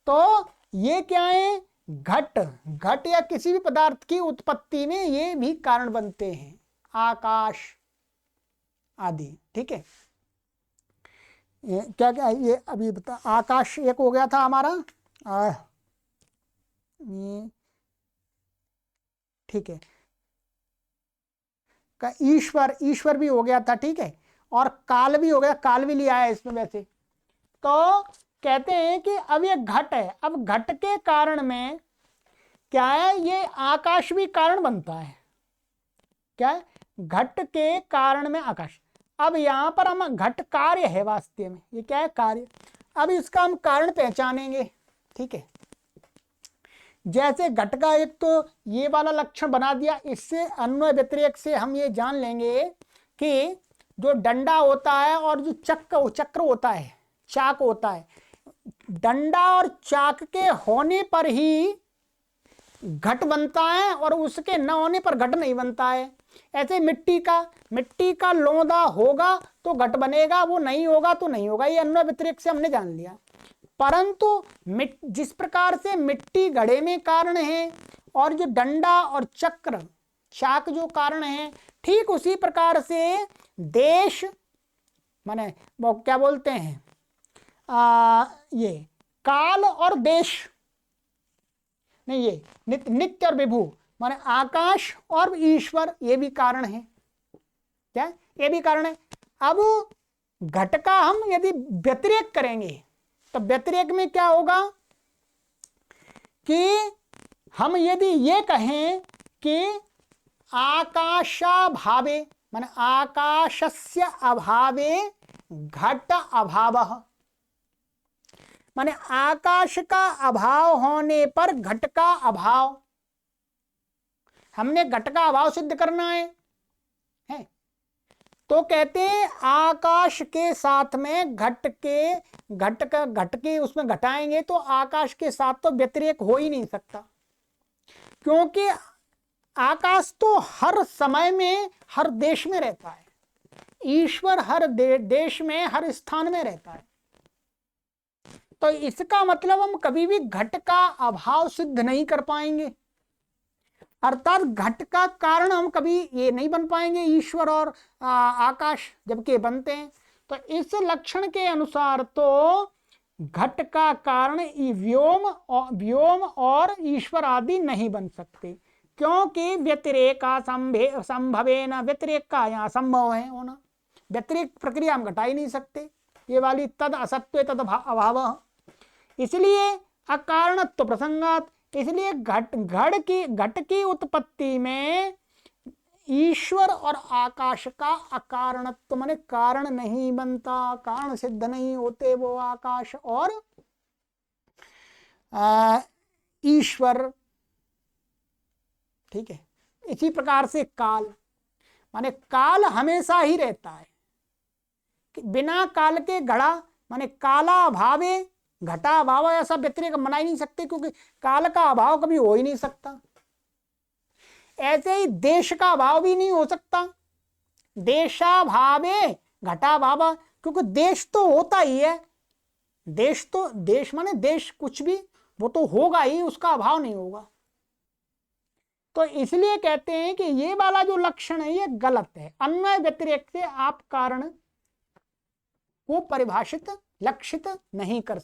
तो ये क्या है, घट, घट या किसी भी पदार्थ की उत्पत्ति में ये भी कारण बनते हैं, आकाश आदि, ठीक है। क्या क्या ये अभी बता, आकाश एक हो गया था हमारा, ये ठीक है, का ईश्वर, ईश्वर भी हो गया था, ठीक है, और काल भी हो गया, काल भी लिया है इसमें वैसे। तो कहते हैं कि अब ये घट है, अब घट के कारण में क्या है, ये आकाश भी कारण बनता है, क्या है, घट के कारण में आकाश। अब यहां पर हम, घट कार्य है वास्तव में, ये क्या है, कार्य। अब इसका हम कारण पहचानेंगे, ठीक है। जैसे घट का एक तो ये वाला लक्षण बना दिया, इससे अन्वय व्यतिरेक से हम ये जान लेंगे कि जो डंडा होता है और जो चक्र होता है, चाक होता है, डंडा और चाक के होने पर ही घट बनता है और उसके न होने पर घट नहीं बनता है। ऐसे मिट्टी का लोंदा होगा तो घट बनेगा, वो नहीं होगा तो नहीं होगा, ये अन्वय व्यतिरेक से हमने जान लिया। परंतु जिस प्रकार से मिट्टी घड़े में कारण है और जो डंडा और चक्र चाक जो कारण है, ठीक उसी प्रकार से देश, माने वो क्या बोलते हैं, ये काल और देश नहीं, ये नित्य और विभू, माने आकाश और ईश्वर, ये भी कारण है, क्या ये भी कारण है। अब घट का हम यदि व्यतिरेक करेंगे तो व्यतिरेक में क्या होगा कि हम यदि ये कहें कि आकाशाभावे, माने आकाशस्य अभावे घट अभावः, माने आकाश का अभाव होने पर घट का अभाव, हमने घट का अभाव सिद्ध करना है। तो कहते हैं आकाश के साथ में घट के उसमें घटाएंगे तो आकाश के साथ तो व्यतिरेक हो ही नहीं सकता, क्योंकि आकाश तो हर समय में हर देश में रहता है, ईश्वर हर देश में हर स्थान में रहता है। तो इसका मतलब हम कभी भी घट का अभाव सिद्ध नहीं कर पाएंगे, अर्थात घट का कारण हम कभी ये नहीं बन पाएंगे, ईश्वर और आकाश जबकि बनते हैं। तो इस लक्षण के अनुसार तो घट का कारण व्योम और ईश्वर आदि नहीं बन सकते, क्योंकि व्यतिरेक संभवेन, व्यतिरेक का यहाँ संभव है होना, व्यतिरेक प्रक्रिया हम घटा ही नहीं सकते, ये वाली तद असत्व तद अभाव, इसलिए अकारणत्व प्रसंगात, इसलिए घट की उत्पत्ति में ईश्वर और आकाश का अकारणत्व, माने कारण नहीं बनता, कारण सिद्ध नहीं होते वो आकाश और ईश्वर, ठीक है। इसी प्रकार से काल, माने काल हमेशा ही रहता है, बिना काल के घड़ा, माने काला भावे घटा अभाव, ऐसा व्यतिरेक मना ही नहीं सकते, क्योंकि काल का अभाव कभी हो ही नहीं सकता। ऐसे ही देश का अभाव भी नहीं हो सकता, देशाभावे घटा भाव, क्योंकि देश तो होता ही है, देश माने देश कुछ भी वो तो होगा ही, उसका अभाव नहीं होगा। तो इसलिए कहते हैं कि ये वाला जो लक्षण है ये गलत है, अन्वय व्यतिरेक से आप कारण को परिभाषित लक्षित नहीं कर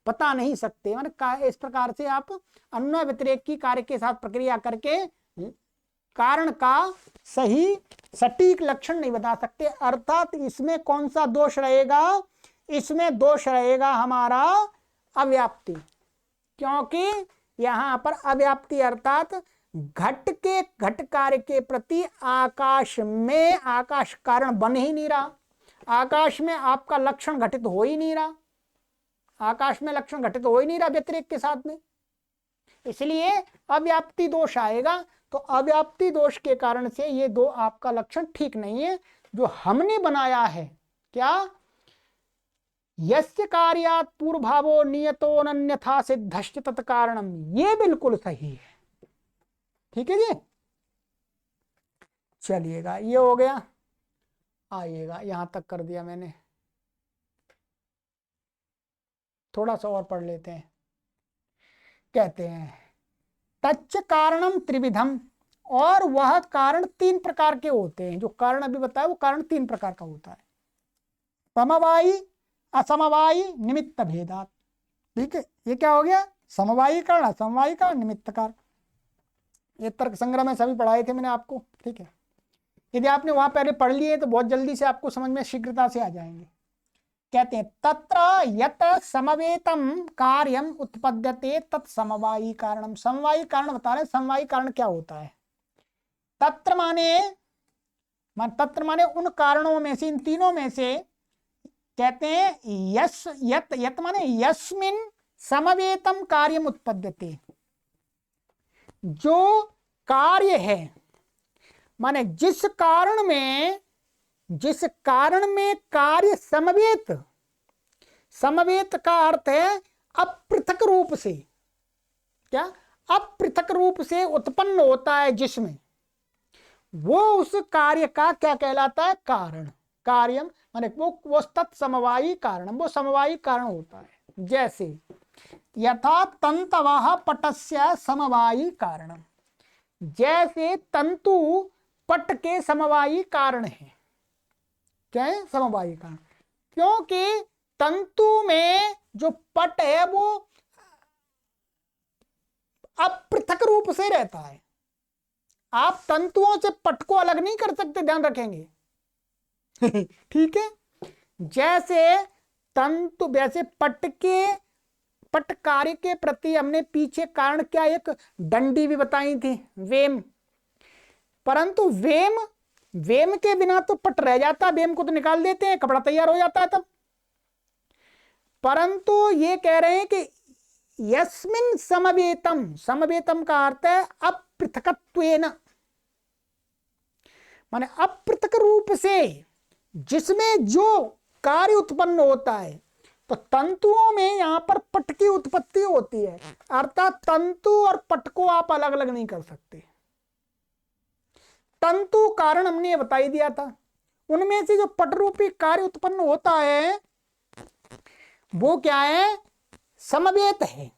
पता नहीं सकते, माने इस प्रकार से आप अन्वय व्यतिरेक की कार्य के साथ प्रक्रिया करके कारण का सही सटीक लक्षण नहीं बता सकते। अर्थात इसमें कौन सा दोष रहेगा, इसमें दोष रहेगा हमारा अव्याप्ति, क्योंकि यहां पर अव्याप्ति अर्थात घट कार्य के प्रति आकाश में आकाश कारण बन ही नहीं रहा, आकाश में आपका लक्षण घटित हो ही नहीं रहा, आकाश में लक्षण घटित हो ही नहीं रहा व्यतिरेक के साथ में, इसलिए अव्याप्ति दोष आएगा। तो अव्याप्ति दोष के कारण से ये दो आपका लक्षण ठीक नहीं है। जो हमने बनाया है क्या, यस्य कार्यात् पूर्वभावो नियतो अन्यथा सिद्धश्च तत्कारणम, ये बिल्कुल सही है। ठीक है जी, चलिएगा ये हो गया। आइएगा, यहां तक कर दिया मैंने, थोड़ा सा और पढ़ लेते हैं। कहते हैं तच्च कारणम त्रिविधम, और वह कारण तीन प्रकार के होते हैं। जो कारण अभी बताया वो कारण तीन प्रकार का होता है, समवायी, असमवायी, निमित्त भेदात। ठीक है, ये क्या हो गया, समवायी कारण, असमवायी कारण, निमित्त कारण। ये तर्क संग्रह में सभी पढ़ाए थे मैंने आपको। ठीक है, यदि आपने वहां पहले पढ़ लिए तो बहुत जल्दी से आपको समझ में शीघ्रता से आ जाएंगे। कहते हैं तत्र यत समवेतम कार्यम उत्पद्यते तत्समवायी कारणम। समवायी कारण बता रहे, समवायी कारण क्या होता है। तत्र माने उन कारणों में से, इन तीनों में से कहते हैं यस यत, यत माने यस्मिन समवेतम कार्यम उत्पद्यते, जो कार्य है माने जिस कारण में कार्य समवेत, समवेत का अर्थ है अपृथक रूप से, क्या अपृथक रूप से उत्पन्न होता है, जिसमें वो उस कार्य का क्या कहलाता है, कारण। कार्यम माने वो तत्समवायी कारणम, वो समवायी कारण होता है। जैसे यथा तंतवः पटस्य समवायी कारणम, जैसे तंतु पट के समवायी कारण है। क्या है, समवायी कारण, क्योंकि तंतु में जो पट है वो अपृथक रूप से रहता है। आप तंतुओं से पट को अलग नहीं कर सकते, ध्यान रखेंगे। ठीक है, जैसे तंतु, वैसे पट कार्य के प्रति हमने पीछे कारण क्या, एक डंडी भी बताई थी, वेम। परंतु वेम के बिना तो पट रह जाता, वेम को तो निकाल देते हैं, कपड़ा तैयार हो जाता है तब। परंतु ये कह रहे हैं कि यस्मिन समवेतम, समवेतम का अर्थ है अपृथकत्वेन, माने अपृथक रूप से जिसमें जो कार्य उत्पन्न होता है। तो तंतुओं में यहां पर पट की उत्पत्ति होती है, अर्थात तंतु और पट को आप अलग अलग नहीं कर सकते। तंतु कारण हमने बता ही दिया था, उनमें से जो पट रूपी कार्य उत्पन्न होता है वो क्या है, समवेत है।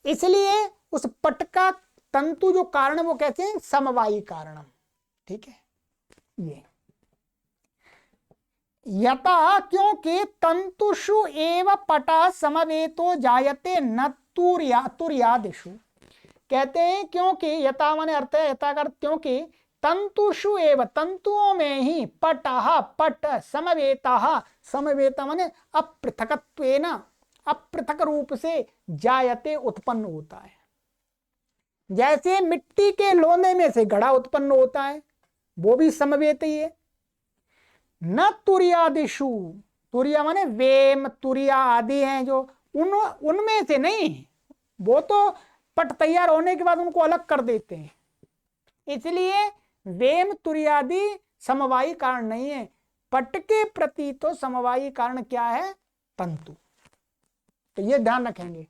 इसलिए उस पट का तंतु जो कारण वो कहते हैं समवायी कारणम। ठीक है, ये यथा, क्योंकि तंतुषु एव पटः समवेतो जायते न तुर्यादिषु। कहते हैं क्योंकि, यथा माने अर्थ है, यथा का अर्थ क्योंकि, तंतुषु एव, तंतुओं में ही पटः, पट, समवेतः, समवेत माने अपृथकत्वेन, अपृथक रूप से जायते उत्पन्न होता है। जैसे मिट्टी के लोंदे में से घड़ा उत्पन्न होता है, वो भी समवेत ही है। न तुर्यादिषु, तुर्या माने वेम, तुर्या आदि हैं जो, उनमें से नहीं, वो तो पट तैयार होने के बाद उनको अलग कर देते हैं। इसलिए वेम तुर्यादि समवायी कारण नहीं है। पट के प्रति तो समवायी कारण क्या है, तंतु। तो ये ध्यान रखेंगे।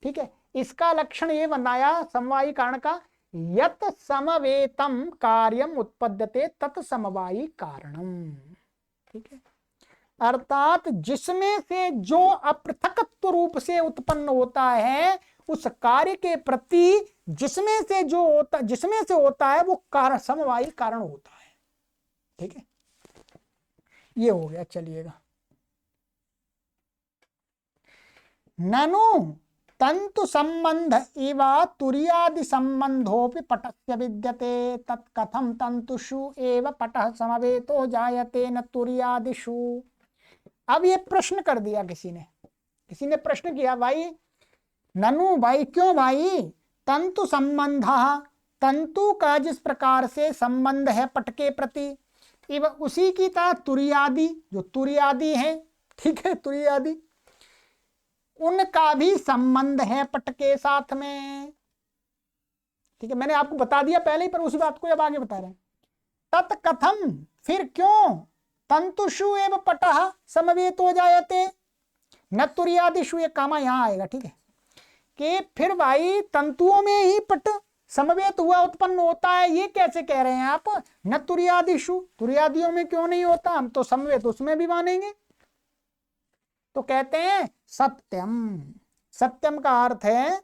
ठीक है, इसका लक्षण ये बनाया समवायी कारण का, यत समवेतम कार्यम उत्पद्यते तत् समवायी कारणम। ठीक है, अर्थात जिसमें से जो अपृथकत्व रूप से उत्पन्न होता है, उस कार्य के प्रति जिसमें से होता है वो कारण, समवायी कारण होता है। ठीक है, ये हो गया। चलिएगा, ननु तंतु संबंध इव तुर्यादि संबंधोपि पटस्य विद्यते, तत्कथम तंतुषु एव पटः समवेतो जायते न तुर्यादिषु। अब ये प्रश्न कर दिया किसी ने प्रश्न किया, भाई ननु, भाई क्यों भाई, तंतु संबंध, तंतु का जिस प्रकार से संबंध है पट के प्रति, एवं उसी की तरह तुरियादि, जो तुरियादि हैं, ठीक है, तुरियादि, उनका भी संबंध है पट के साथ में। ठीक है, मैंने आपको बता दिया पहले ही, पर उसी बात को अब आगे बता रहे हैं। तत्कथम, फिर क्यों, तंतुषु एवं पटः समवेतो जायते न तुरियादिषु, ये कामा यहां आएगा, ठीक है, कि फिर भाई तंतुओं में ही पट समवेत हुआ उत्पन्न होता है, ये कैसे कह रहे हैं आप? न तुरियादिषु, तुरियादियों में क्यों नहीं होता, हम तो समवेत उसमें भी मानेंगे। तो कहते हैं सत्यम, सत्यम का अर्थ है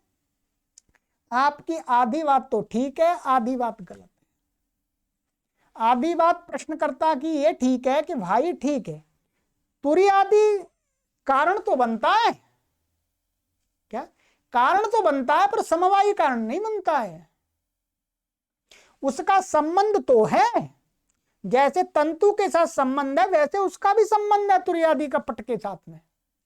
आपकी आधी बात तो ठीक है, आधी बात गलत है। आधी बात प्रश्नकर्ता की ये ठीक है कि भाई ठीक है, तुरियादि कारण तो बनता है, क्या कारण तो बनता है, पर समवायी कारण नहीं बनता है। उसका संबंध तो है, जैसे तंतु के साथ संबंध है वैसे उसका भी संबंध है तुरियादि का पट के साथ में।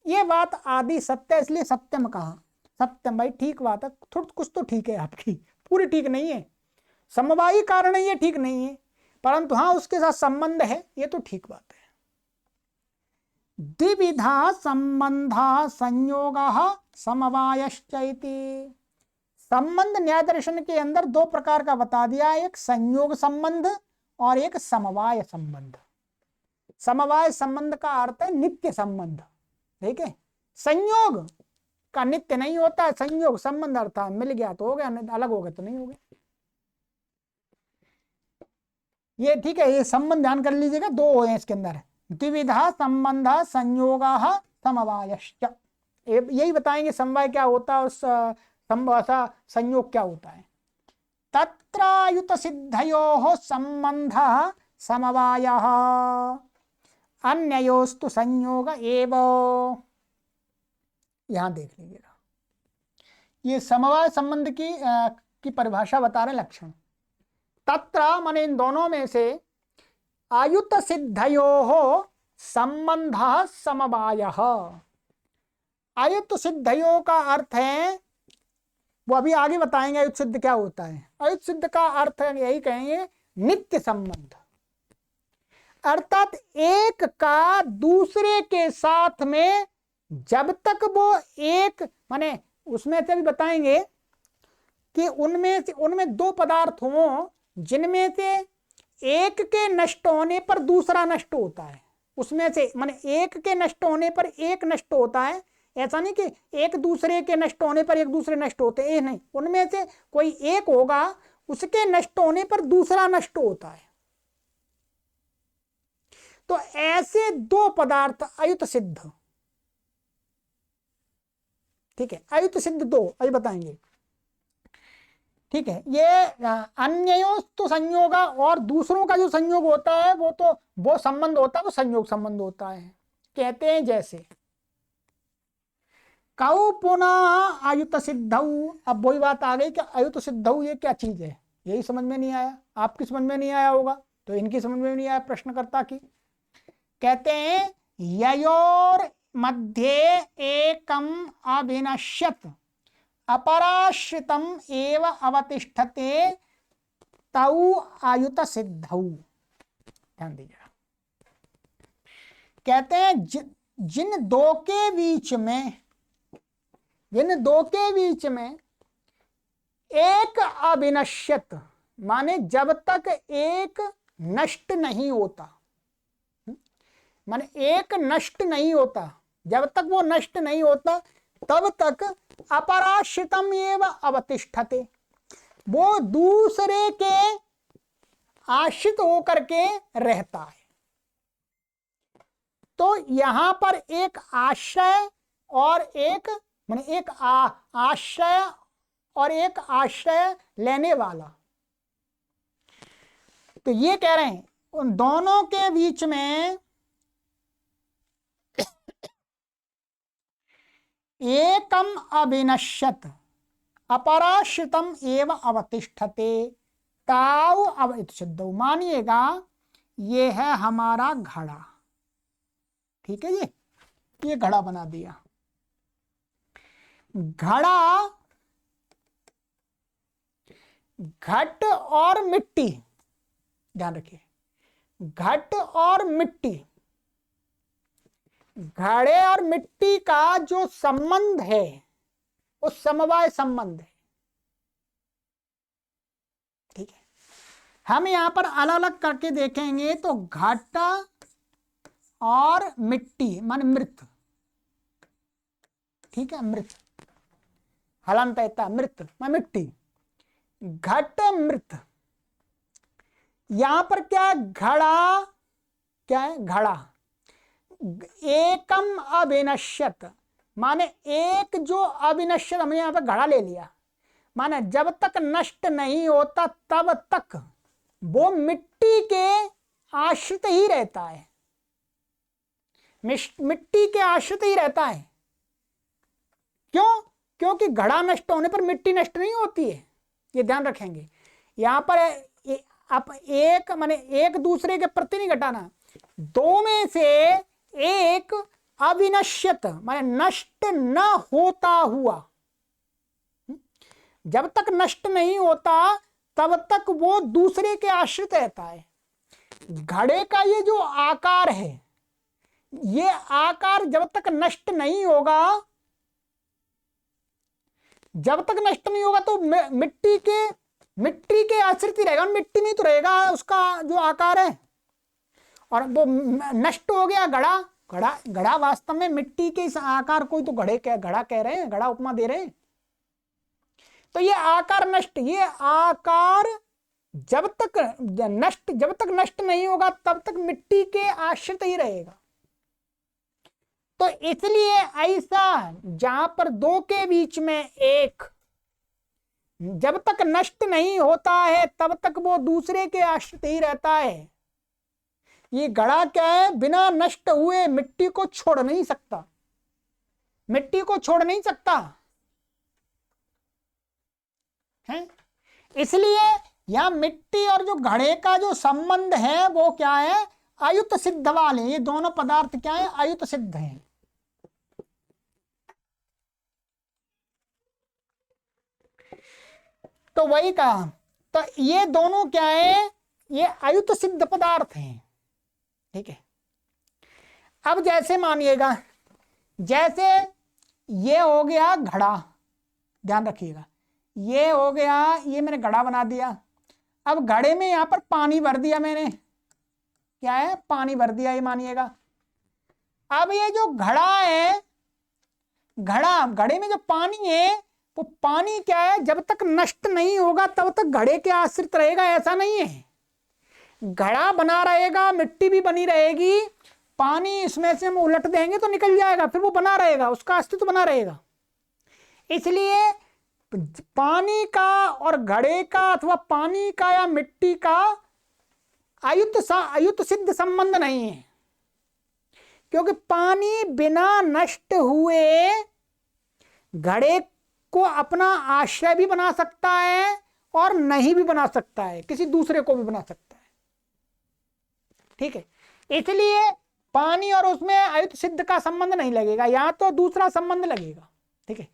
ये बात आदि सत्य, इसलिए सत्यम कहा। सत्यम भाई ठीक बात है, थोड़ा कुछ तो ठीक है आपकी, पूरी ठीक नहीं है। समवायी कारण है ये ठीक नहीं है, परंतु हाँ उसके साथ संबंध है, ये तो ठीक बात है। द्विविधा संबंधा संयोग समवायश्चैति, संबंध न्याय दर्शन के अंदर दो प्रकार का बता दिया, एक संयोग संबंध और एक समवाय संबंध। समवाय संबंध का अर्थ है नित्य संबंध, ठीक है, संयोग का नित्य नहीं होता है। संयोग संबंध अर्थात मिल गया तो हो गया, अलग हो गया तो नहीं हो गया। ये ठीक है, ये संबंध ध्यान कर लीजिएगा, दो है इसके अंदर, द्विविधा संबंध संयोग समवायश्च, यही बताएंगे समवाय क्या होता है और संयोग क्या होता है। तत्रायुत सिद्धयोः संबंधः समवायः अन्ययोस्तु संयोग एव। यहां देख लीजिएगा, ये समवाय संबंध की परिभाषा बता रहे लक्षण। तत्र माने इन दोनों में से, आयुत सिद्धयोः संबंधः समवायः, आयुत सिद्धयों का अर्थ है, वो अभी आगे बताएंगे आयुत सिद्ध क्या होता है। आयुत सिद्ध का अर्थ है यही कहेंगे नित्य संबंध, अर्थात एक का दूसरे के साथ में जब तक वो एक, माने उसमें से भी बताएंगे कि उनमें दो पदार्थ हों जिनमें से एक के नष्ट होने पर दूसरा नष्ट होता है, उसमें से माने एक के नष्ट होने पर एक नष्ट होता है, ऐसा नहीं कि एक दूसरे के नष्ट होने पर एक दूसरे नष्ट होते हैं, नहीं, उनमें से कोई एक होगा उसके नष्ट होने पर दूसरा नष्ट होता है। तो ऐसे दो पदार्थ अयुत सिद्ध, ठीक है, अयुत सिद्ध दो अभी बताएंगे, ठीक है। ये अन्ययोस्तु संयोग, और दूसरों का जो संयोग होता है वो संबंध होता है, वो संयोग संबंध होता है। कहते हैं जैसे कौ पुनः अयुत सिद्धौ, अब वही बात आ गई कि अयुत सिद्धौ ये क्या चीज है, यही समझ में नहीं आया, आपकी समझ में नहीं आया होगा तो इनकी समझ में नहीं आया प्रश्नकर्ता की। कहते हैं ययोर मध्ये एकम अभिनश्यत अपराश्रितम एव अवतिष्ठते तौ आयुत सिद्धौ। ध्यान दीजिएगा, कहते हैं जिन दो के बीच में एक अविनश्यत, माने जब तक एक नष्ट नहीं होता, माने एक नष्ट नहीं होता, जब तक वो नष्ट नहीं होता तब तक अपराश्रितम एव अवतिष्ठते, वो दूसरे के आश्रित होकर के रहता है। तो यहां पर एक आश्रय और एक, माने एक आश्रय और एक आश्रय लेने वाला, तो ये कह रहे हैं उन दोनों के बीच में एकम अविनश्यत अपराश्रितम एव अवतिष्ठते ताऊ अवैत सिद्ध। मानिएगा ये है हमारा घड़ा, ठीक है, ये घड़ा बना दिया। घड़ा घट और मिट्टी, ध्यान रखिए, घट और मिट्टी, घड़े और मिट्टी का जो संबंध है वो समवाय संबंध है। ठीक है, हम यहां पर अलग अलग करके देखेंगे तो घट और मिट्टी मान मृत, ठीक है, मृत हलंत मृत मान मिट्टी, घट मृत। यहां पर क्या है, घड़ा क्या है, घड़ा एकम अविनश्यत, माने एक जो अविनश्यत, हमने यहां पर घड़ा ले लिया, माने जब तक नष्ट नहीं होता तब तक वो मिट्टी के आश्रित ही रहता है, मिट्टी के आश्रित ही रहता है। क्यों? क्योंकि घड़ा नष्ट होने पर मिट्टी नष्ट नहीं होती है, ये ध्यान रखेंगे। यहां पर आप एक माने एक दूसरे के प्रति नहीं घटाना, दो में से एक अविनश्यत माने नष्ट न होता हुआ, जब तक नष्ट नहीं होता तब तक वो दूसरे के आश्रित रहता है। घड़े का ये जो आकार है, ये आकार जब तक नष्ट नहीं होगा, जब तक नष्ट नहीं होगा तो मिट्टी के आश्रित ही रहेगा, मिट्टी नहीं तो रहेगा उसका जो आकार है। और वो नष्ट हो गया घड़ा, घड़ा वास्तव में मिट्टी के इस आकार को ही तो घड़ा कह रहे हैं, घड़ा उपमा दे रहे हैं। तो ये आकार नष्ट, ये आकार जब तक नष्ट नहीं होगा तब तक मिट्टी के आश्रित ही रहेगा। तो इसलिए ऐसा जहां पर दो के बीच में एक जब तक नष्ट नहीं होता है तब तक वो दूसरे के आश्रित ही रहता है। ये घड़ा क्या है, बिना नष्ट हुए मिट्टी को छोड़ नहीं सकता, मिट्टी को छोड़ नहीं सकता है। इसलिए यहां मिट्टी और जो घड़े का जो संबंध है वो क्या है, अयुत सिद्ध वाले। ये दोनों पदार्थ क्या है, अयुत सिद्ध हैं। तो वही कहा, तो ये दोनों क्या है, ये अयुत सिद्ध पदार्थ हैं। ठीक है, अब जैसे मानिएगा, जैसे ये हो गया घड़ा, ध्यान रखिएगा, ये हो गया, ये मैंने घड़ा बना दिया। अब घड़े में यहां पर पानी भर दिया मैंने, क्या है, पानी भर दिया, ये मानिएगा। अब ये जो घड़ा है, घड़े में जो पानी है वो पानी क्या है, जब तक नष्ट नहीं होगा तब तक घड़े के आश्रित रहेगा, ऐसा नहीं है। घड़ा बना रहेगा, मिट्टी भी बनी रहेगी, पानी इसमें से हम उलट देंगे तो निकल जाएगा, फिर वो बना रहेगा, उसका अस्तित्व बना रहेगा। इसलिए पानी का और घड़े का अथवा पानी का या मिट्टी का अयुत सिद्ध संबंध नहीं है, क्योंकि पानी बिना नष्ट हुए घड़े को अपना आश्रय भी बना सकता है और नहीं भी बना सकता है, किसी दूसरे को भी बना सकता है। ठीक है, इसलिए पानी और उसमें अयुत सिद्ध का संबंध नहीं लगेगा, या तो दूसरा संबंध लगेगा। ठीक है,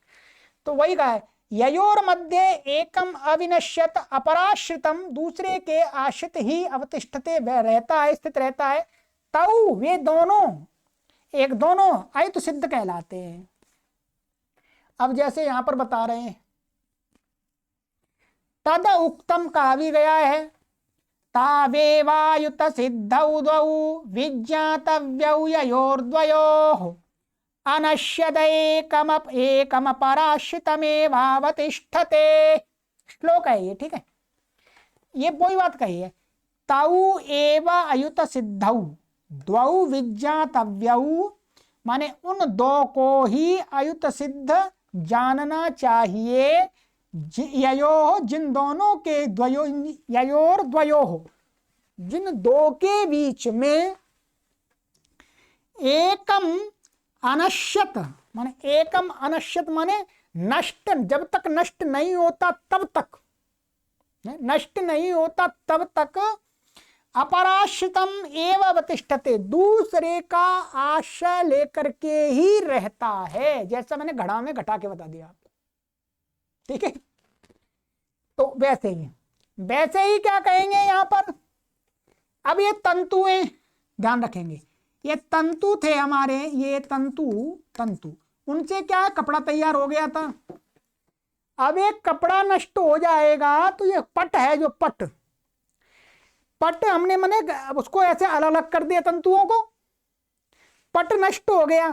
तो वही कहा है, ययोर मध्य एकम अविनश्यत अपराश्रितम, दूसरे के आश्रित ही अवतिष्ठते, वह रहता है, स्थित रहता है। तौ वे दोनों अयुत सिद्ध कहलाते हैं। अब जैसे यहां पर बता रहे हैं, तद उक्तम कहा भी गया है, तावेवायुत सिद्धौ द्वौ विज्ञातव्यौ ययोर्द्वयोः एकमपराश्रितमेवावतिष्ठते। श्लोक है ये, ठीक है, ये वही बात कही है, तौ एव अयुत सिद्धौ द्वौ विज्ञातव्यौ, माने उन दो को ही अयुत सिद्ध जानना चाहिए। ययोः, जिन दोनों के, द्वयो ययोर द्वयोः, जिन दो के बीच में एकम अनश्यत, माने एकम अनश्यत माने नष्ट, जब तक नष्ट नहीं होता तब तक, नष्ट नहीं होता तब तक, अपराश्रितम एव अवतिष्ठते, दूसरे का आश्रय लेकर के ही रहता है। जैसा मैंने घड़ा में घटा के बता दिया आपको, ठीक है। तो वैसे ही क्या कहेंगे यहां पर, अब ये तंतुएं ध्यान रखेंगे, ये तंतु थे हमारे, ये तंतु उनसे क्या कपड़ा तैयार हो गया था। अब एक कपड़ा नष्ट हो जाएगा तो ये पट है, जो पट हमने मने उसको ऐसे अलग अलग कर दिया तंतुओं को, पट नष्ट हो गया,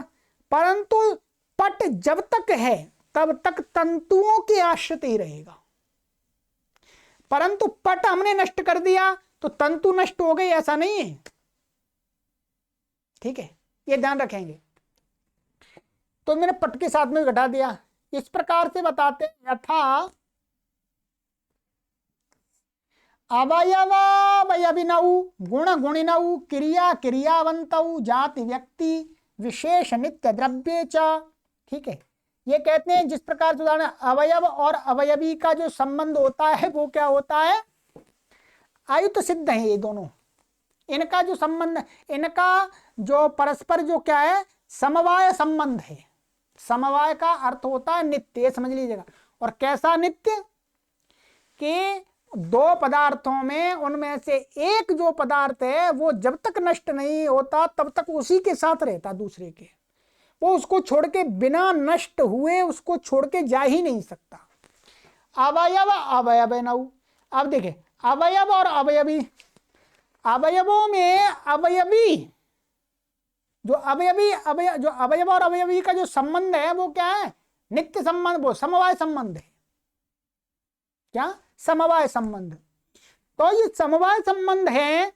परंतु पट जब तक है तब तक तंतुओं के आश्रित ही रहेगा। परंतु पट हमने नष्ट कर दिया तो तंतु नष्ट हो गए, ऐसा नहीं है। ठीक है, ये ध्यान रखेंगे। तो मैंने पट के साथ में घटा दिया। इस प्रकार से बताते यथा अवयवावयविनौ गुण गुणिनौ क्रिया क्रियावन्तौ जाति व्यक्ति विशेष नित्य द्रव्ये च। ठीक है, ये कहते हैं जिस प्रकार से उदाहरण अवयव और अवयवी का जो संबंध होता है वो क्या होता है, आयुत सिद्ध है ये दोनों। इनका जो संबंध, इनका जो परस्पर जो क्या है, समवाय संबंध है। समवाय का अर्थ होता है नित्य, ये समझ लीजिएगा। और कैसा नित्य, कि दो पदार्थों में उनमें से एक जो पदार्थ है वो जब तक नष्ट नहीं होता तब तक उसी के साथ रहता दूसरे के, वो उसको छोड़ के बिना नष्ट हुए उसको छोड़ के जा ही नहीं सकता। अवयव अवयविनौ, अब देखें अवयव और अवयवी, अवयवों में अवयवी जो अवयव और अवयवी का जो संबंध है वो क्या है, नित्य संबंध, वो समवाय संबंध है। क्या, समवाय संबंध। तो ये समवाय संबंध है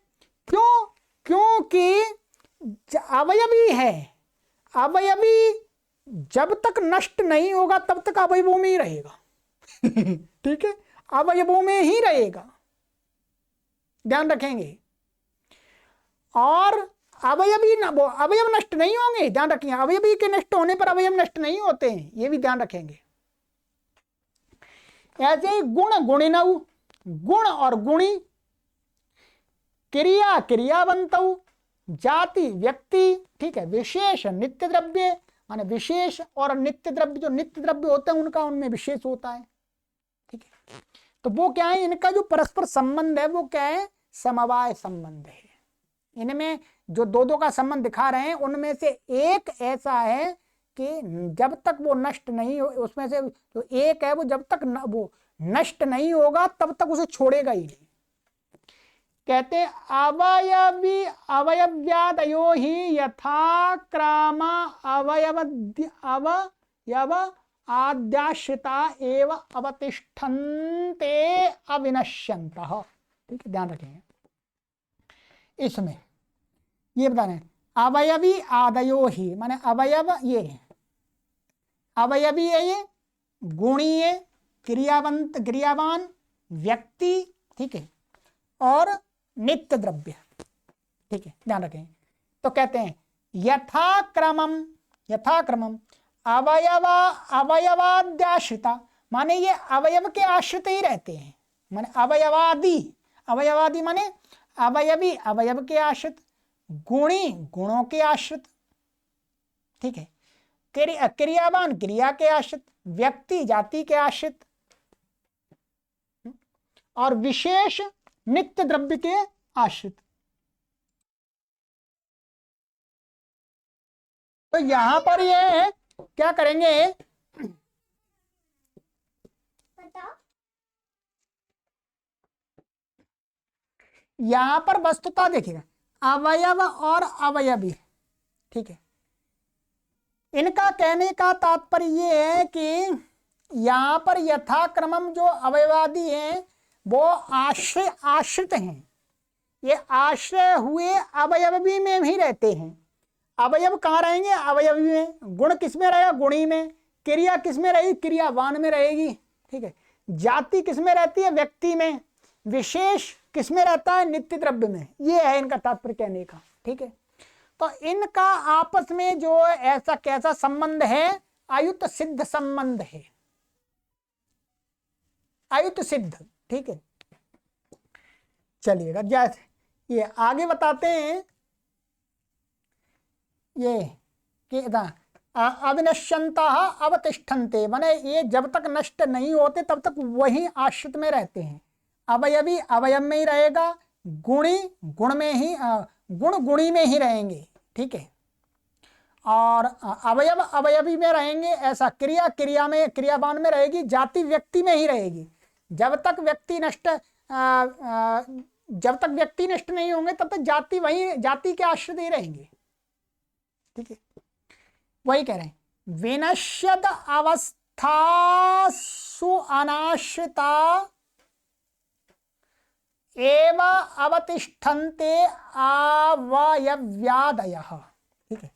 क्यों, क्योंकि अवयवी है, अवयवी जब तक नष्ट नहीं होगा तब तक अवयवों में ही रहेगा। ठीक है, अवयवों में ही रहेगा, ध्यान रखेंगे। और अवयवी वो अवयव नष्ट नहीं होंगे, ध्यान रखेंगे। अवयवी के नष्ट होने पर अवयव नष्ट नहीं होते हैं, ये भी ध्यान रखेंगे। ऐसे ही गुण गुणिनौ, गुण और गुणी, क्रिया क्रियावन्तौ, जाति व्यक्ति, ठीक है, विशेष नित्य द्रव्य, माने विशेष और नित्य द्रव्य, जो नित्य द्रव्य होते हैं उनका उनमें विशेष होता है। ठीक है, तो वो क्या है, इनका जो परस्पर संबंध है वो क्या है, समवाय संबंध है। इनमें जो दो का संबंध दिखा रहे हैं उनमें से एक ऐसा है कि जब तक वो नष्ट नहीं हो, उसमें से जो एक है वो जब तक वो नष्ट नहीं होगा तब तक उसे छोड़ेगा ही नहीं। कहते अवयवी अवयव्यादयो ही यथाक्रम अवयव आद्याश्रिता एव अवतिष्ठन्ते अविनश्यन्तः। ठीक है, ध्यान रखेंगे। इसमें ये बता रहे हैं अवयवी आदयो ही, माने अवयव ये अवयवी है, ये गुणी है, क्रियावान व्यक्ति, ठीक है, और नित्य द्रव्य। ठीक है, ध्यान रखें। तो कहते हैं यथाक्रमम अवयवाद्याश्रिता, माने ये अवयव के आश्रित ही रहते हैं। माने अवयवादि माने अवयवी अवयव के आश्रित, गुणी गुणों के आश्रित, ठीक है, क्रियावान क्रिया के आश्रित, व्यक्ति जाति के आश्रित, और विशेष नित्य द्रव्य के आश्रित। तो यहां पर ये क्या करेंगे, यहां पर वस्तुता देखिएगा अवयव और अवयवी। ठीक है, इनका कहने का तात्पर्य ये है कि यहां पर यथाक्रमम जो अवयवादी हैं वो आश्रित हैं। ये आश्रय हुए अवयवी में भी रहते हैं। अवयव कहाँ रहेंगे, अवयवी में। गुण किस में रहेगा, गुणी में। क्रिया किस में रहेगी, क्रियावान में रहेगी। ठीक है, जाति किस में रहती है, व्यक्ति में। विशेष किस में रहता है, नित्य द्रव्य में। ये है इनका तात्पर्य कहने का। ठीक है, तो इनका आपस में जो ऐसा कैसा संबंध है, आयुत सिद्ध संबंध है, आयुत सिद्ध। ठीक है, चलिएगा जैसे ये आगे बताते हैं ये कि अविनश्यंता अवतिष्ठन्ते, माने ये जब तक नष्ट नहीं होते तब तक वही आश्रित में रहते हैं। अवयवी अवयव में ही रहेगा, गुणी गुण में ही गुण गुणी में ही रहेंगे, ठीक है, और अवयव अवयवी में रहेंगे, ऐसा क्रिया क्रिया में क्रियावान में रहेगी, जाति व्यक्ति में ही रहेगी। जब तक व्यक्ति नष्ट जब तक व्यक्ति नष्ट नहीं होंगे तब तक जाति वही जाति के आश्रित ही रहेंगे, ठीक है। वही कह रहे हैं, विनश्यत अवस्थासु अनाश्रिता एव अवतिष्ठन्ते अवयव्यादयः, ठीक है।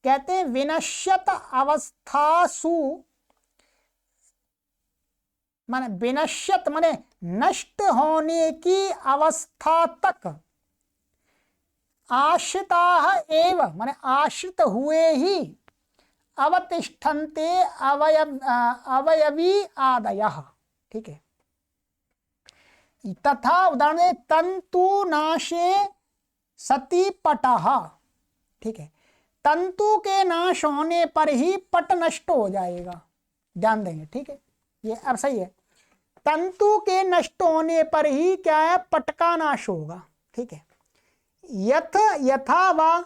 कहते हैं विनश्यत अवस्थासु, माने विनश्यत माने नष्ट होने की अवस्था तक, आश्रिता एव माने आश्रित हुए ही, अवतिष्ठन्ते अवयवी आदयः, ठीक है। तथा उदाहरण तंतु नाशे सती पटः, ठीक है, तंतु के नाश होने पर ही पट नष्ट हो जाएगा, ध्यान देंगे, ठीक है, ये अब सही है। तंतु के नष्ट होने पर ही क्या है, पट का नाश होगा, ठीक है। यथा वा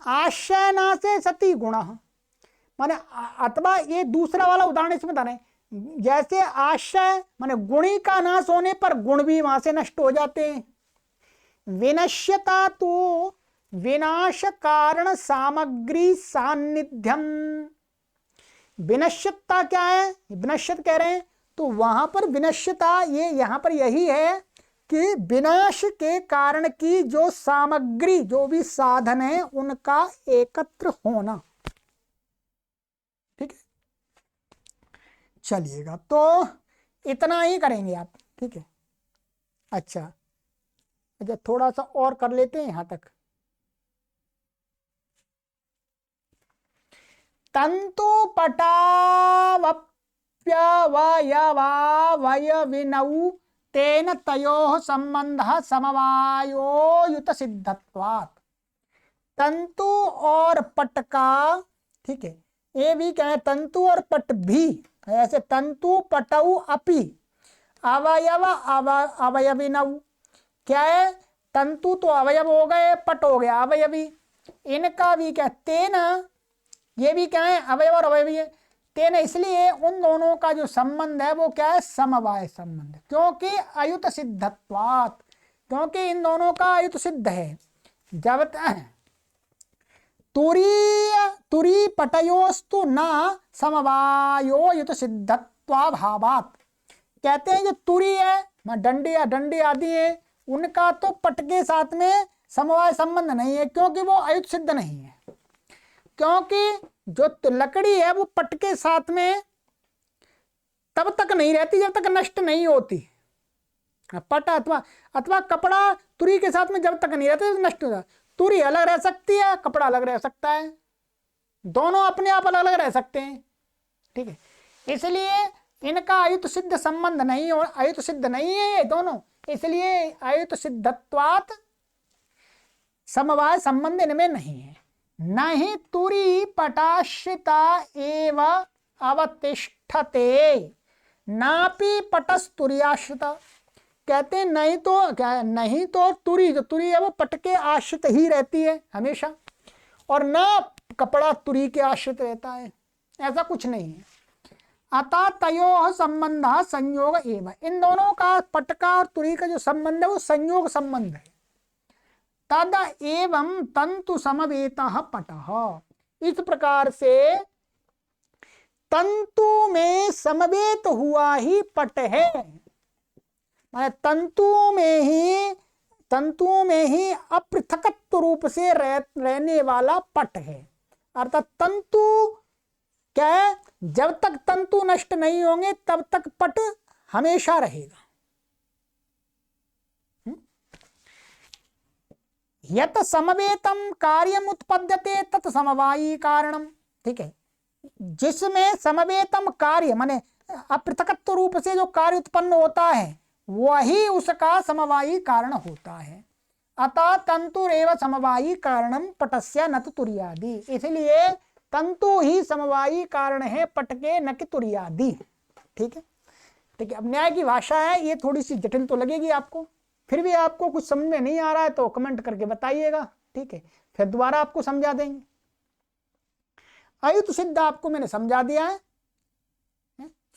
आश्रय नाशे सती गुण, माने अथवा ये दूसरा वाला उदाहरण इसमें बता रहे, जैसे आश्रय माने गुणी का नाश होने पर गुण भी वहां से नष्ट हो जाते हैं। विनश्यता तो विनाश कारण सामग्री सान्निध्यम, विनश्यता क्या है, विनश्यत कह रहे हैं, तो वहां पर विनश्यता ये यहां पर यही है कि विनाश के कारण की जो सामग्री, जो भी साधन है, उनका एकत्र होना, ठीक है। चलिएगा, तो इतना ही करेंगे आप, ठीक है। अच्छा थोड़ा सा और कर लेते हैं यहां तक। तंतु पटावप्यवयवावयविनौ तेन तयोः संबंधः समवायोयुत सिद्धत्वात्, तंतु और पट का, ठीक है, ये भी क्या है, तंतु और पट भी, ऐसे तंतु पटौ अपि अवयव अवयविनौ, क्या है, तंतु तो अवयव हो गए, पट हो गया अवयवी, इनका भी क्या, तेन, ये भी क्या है, अवयव और अवयवी है, तेन इसलिए उन दोनों का जो संबंध है वो क्या है, समवाय संबंध, क्योंकि अयुत सिद्धत्वात्, क्योंकि इन दोनों का अयुत सिद्ध है। जब तुरी पटयोस्तु न समवायो युत सिद्धत्वाभावात्, कहते हैं जो तुरी है, डंडी आदि है, उनका तो पट के साथ में समवाय संबंध नहीं है, क्योंकि वो अयुत सिद्ध नहीं है, क्योंकि जो लकड़ी है वो पट के साथ में तब तक नहीं रहती जब तक नष्ट नहीं होती, पट अथवा कपड़ा तुरी के साथ में जब तक नहीं रहता नष्ट हो जाता। तुरी अलग रह सकती है, कपड़ा अलग रह सकता है, दोनों अपने आप अलग अलग रह सकते हैं, ठीक है। इसलिए इनका अयुत सिद्ध संबंध नहीं, और अयुत सिद्ध नहीं है ये दोनों, इसलिए अयुत सिद्धत्वात् समवाय संबंध इनमें नहीं है। नहीं तुरी पटाश्रिता एव अवतिष्ठते नापि पटस्तुर्याश्रिता, कहते हैं नहीं तो क्या, नहीं तो तुरी, जो तुरी है वो पट के आश्रित ही रहती है हमेशा, और ना कपड़ा तुरी के आश्रित रहता है, ऐसा कुछ नहीं है। अतः तयोः संबंध संयोग एवं, इन दोनों का पट का और तुरी का जो संबंध है वो संयोग संबंध है। तद एवं तंतु समवेतः पटः, इस प्रकार से तंतु में समवेत हुआ ही पट है, तंतुओं में ही अपृथकत्व रूप से रहने वाला पट है। अर्थात तंतु क्या है, जब तक तंतु नष्ट नहीं होंगे तब तक पट हमेशा रहेगा। यत समवेतम कार्यम उत्पद्यते तत् समवायी कारणम, ठीक है, जिसमें समवेतम कार्य माने अपृथकत्व रूप से जो कार्य उत्पन्न होता है वही उसका समवायी कारण होता है। अतः तंतुरेव समवायी कारणम पटस्य न तो तुर्यादि, इसलिए तंतु ही समवायी कारण है पट के, न कि तुर्यादि, ठीक है। ठीक है, अब न्याय की भाषा है, ये थोड़ी सी जटिल तो लगेगी आपको, फिर भी आपको कुछ समझ में नहीं आ रहा है तो कमेंट करके बताइएगा, ठीक है, फिर दोबारा आपको समझा देंगे। अयुत सिद्ध आपको मैंने समझा दिया है,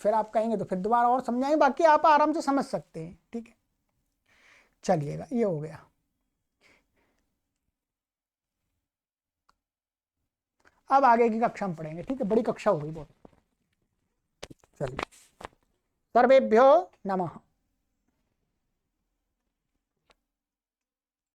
फिर आप कहेंगे तो फिर दोबारा और समझाएंगे, बाकी आप आराम से समझ सकते हैं, ठीक है। चलिएगा, ये हो गया। अब आगे की कक्षा में पढ़ेंगे, ठीक है, बड़ी कक्षा हो गई बहुत। चलिए, सर्वेभ्यो नमः।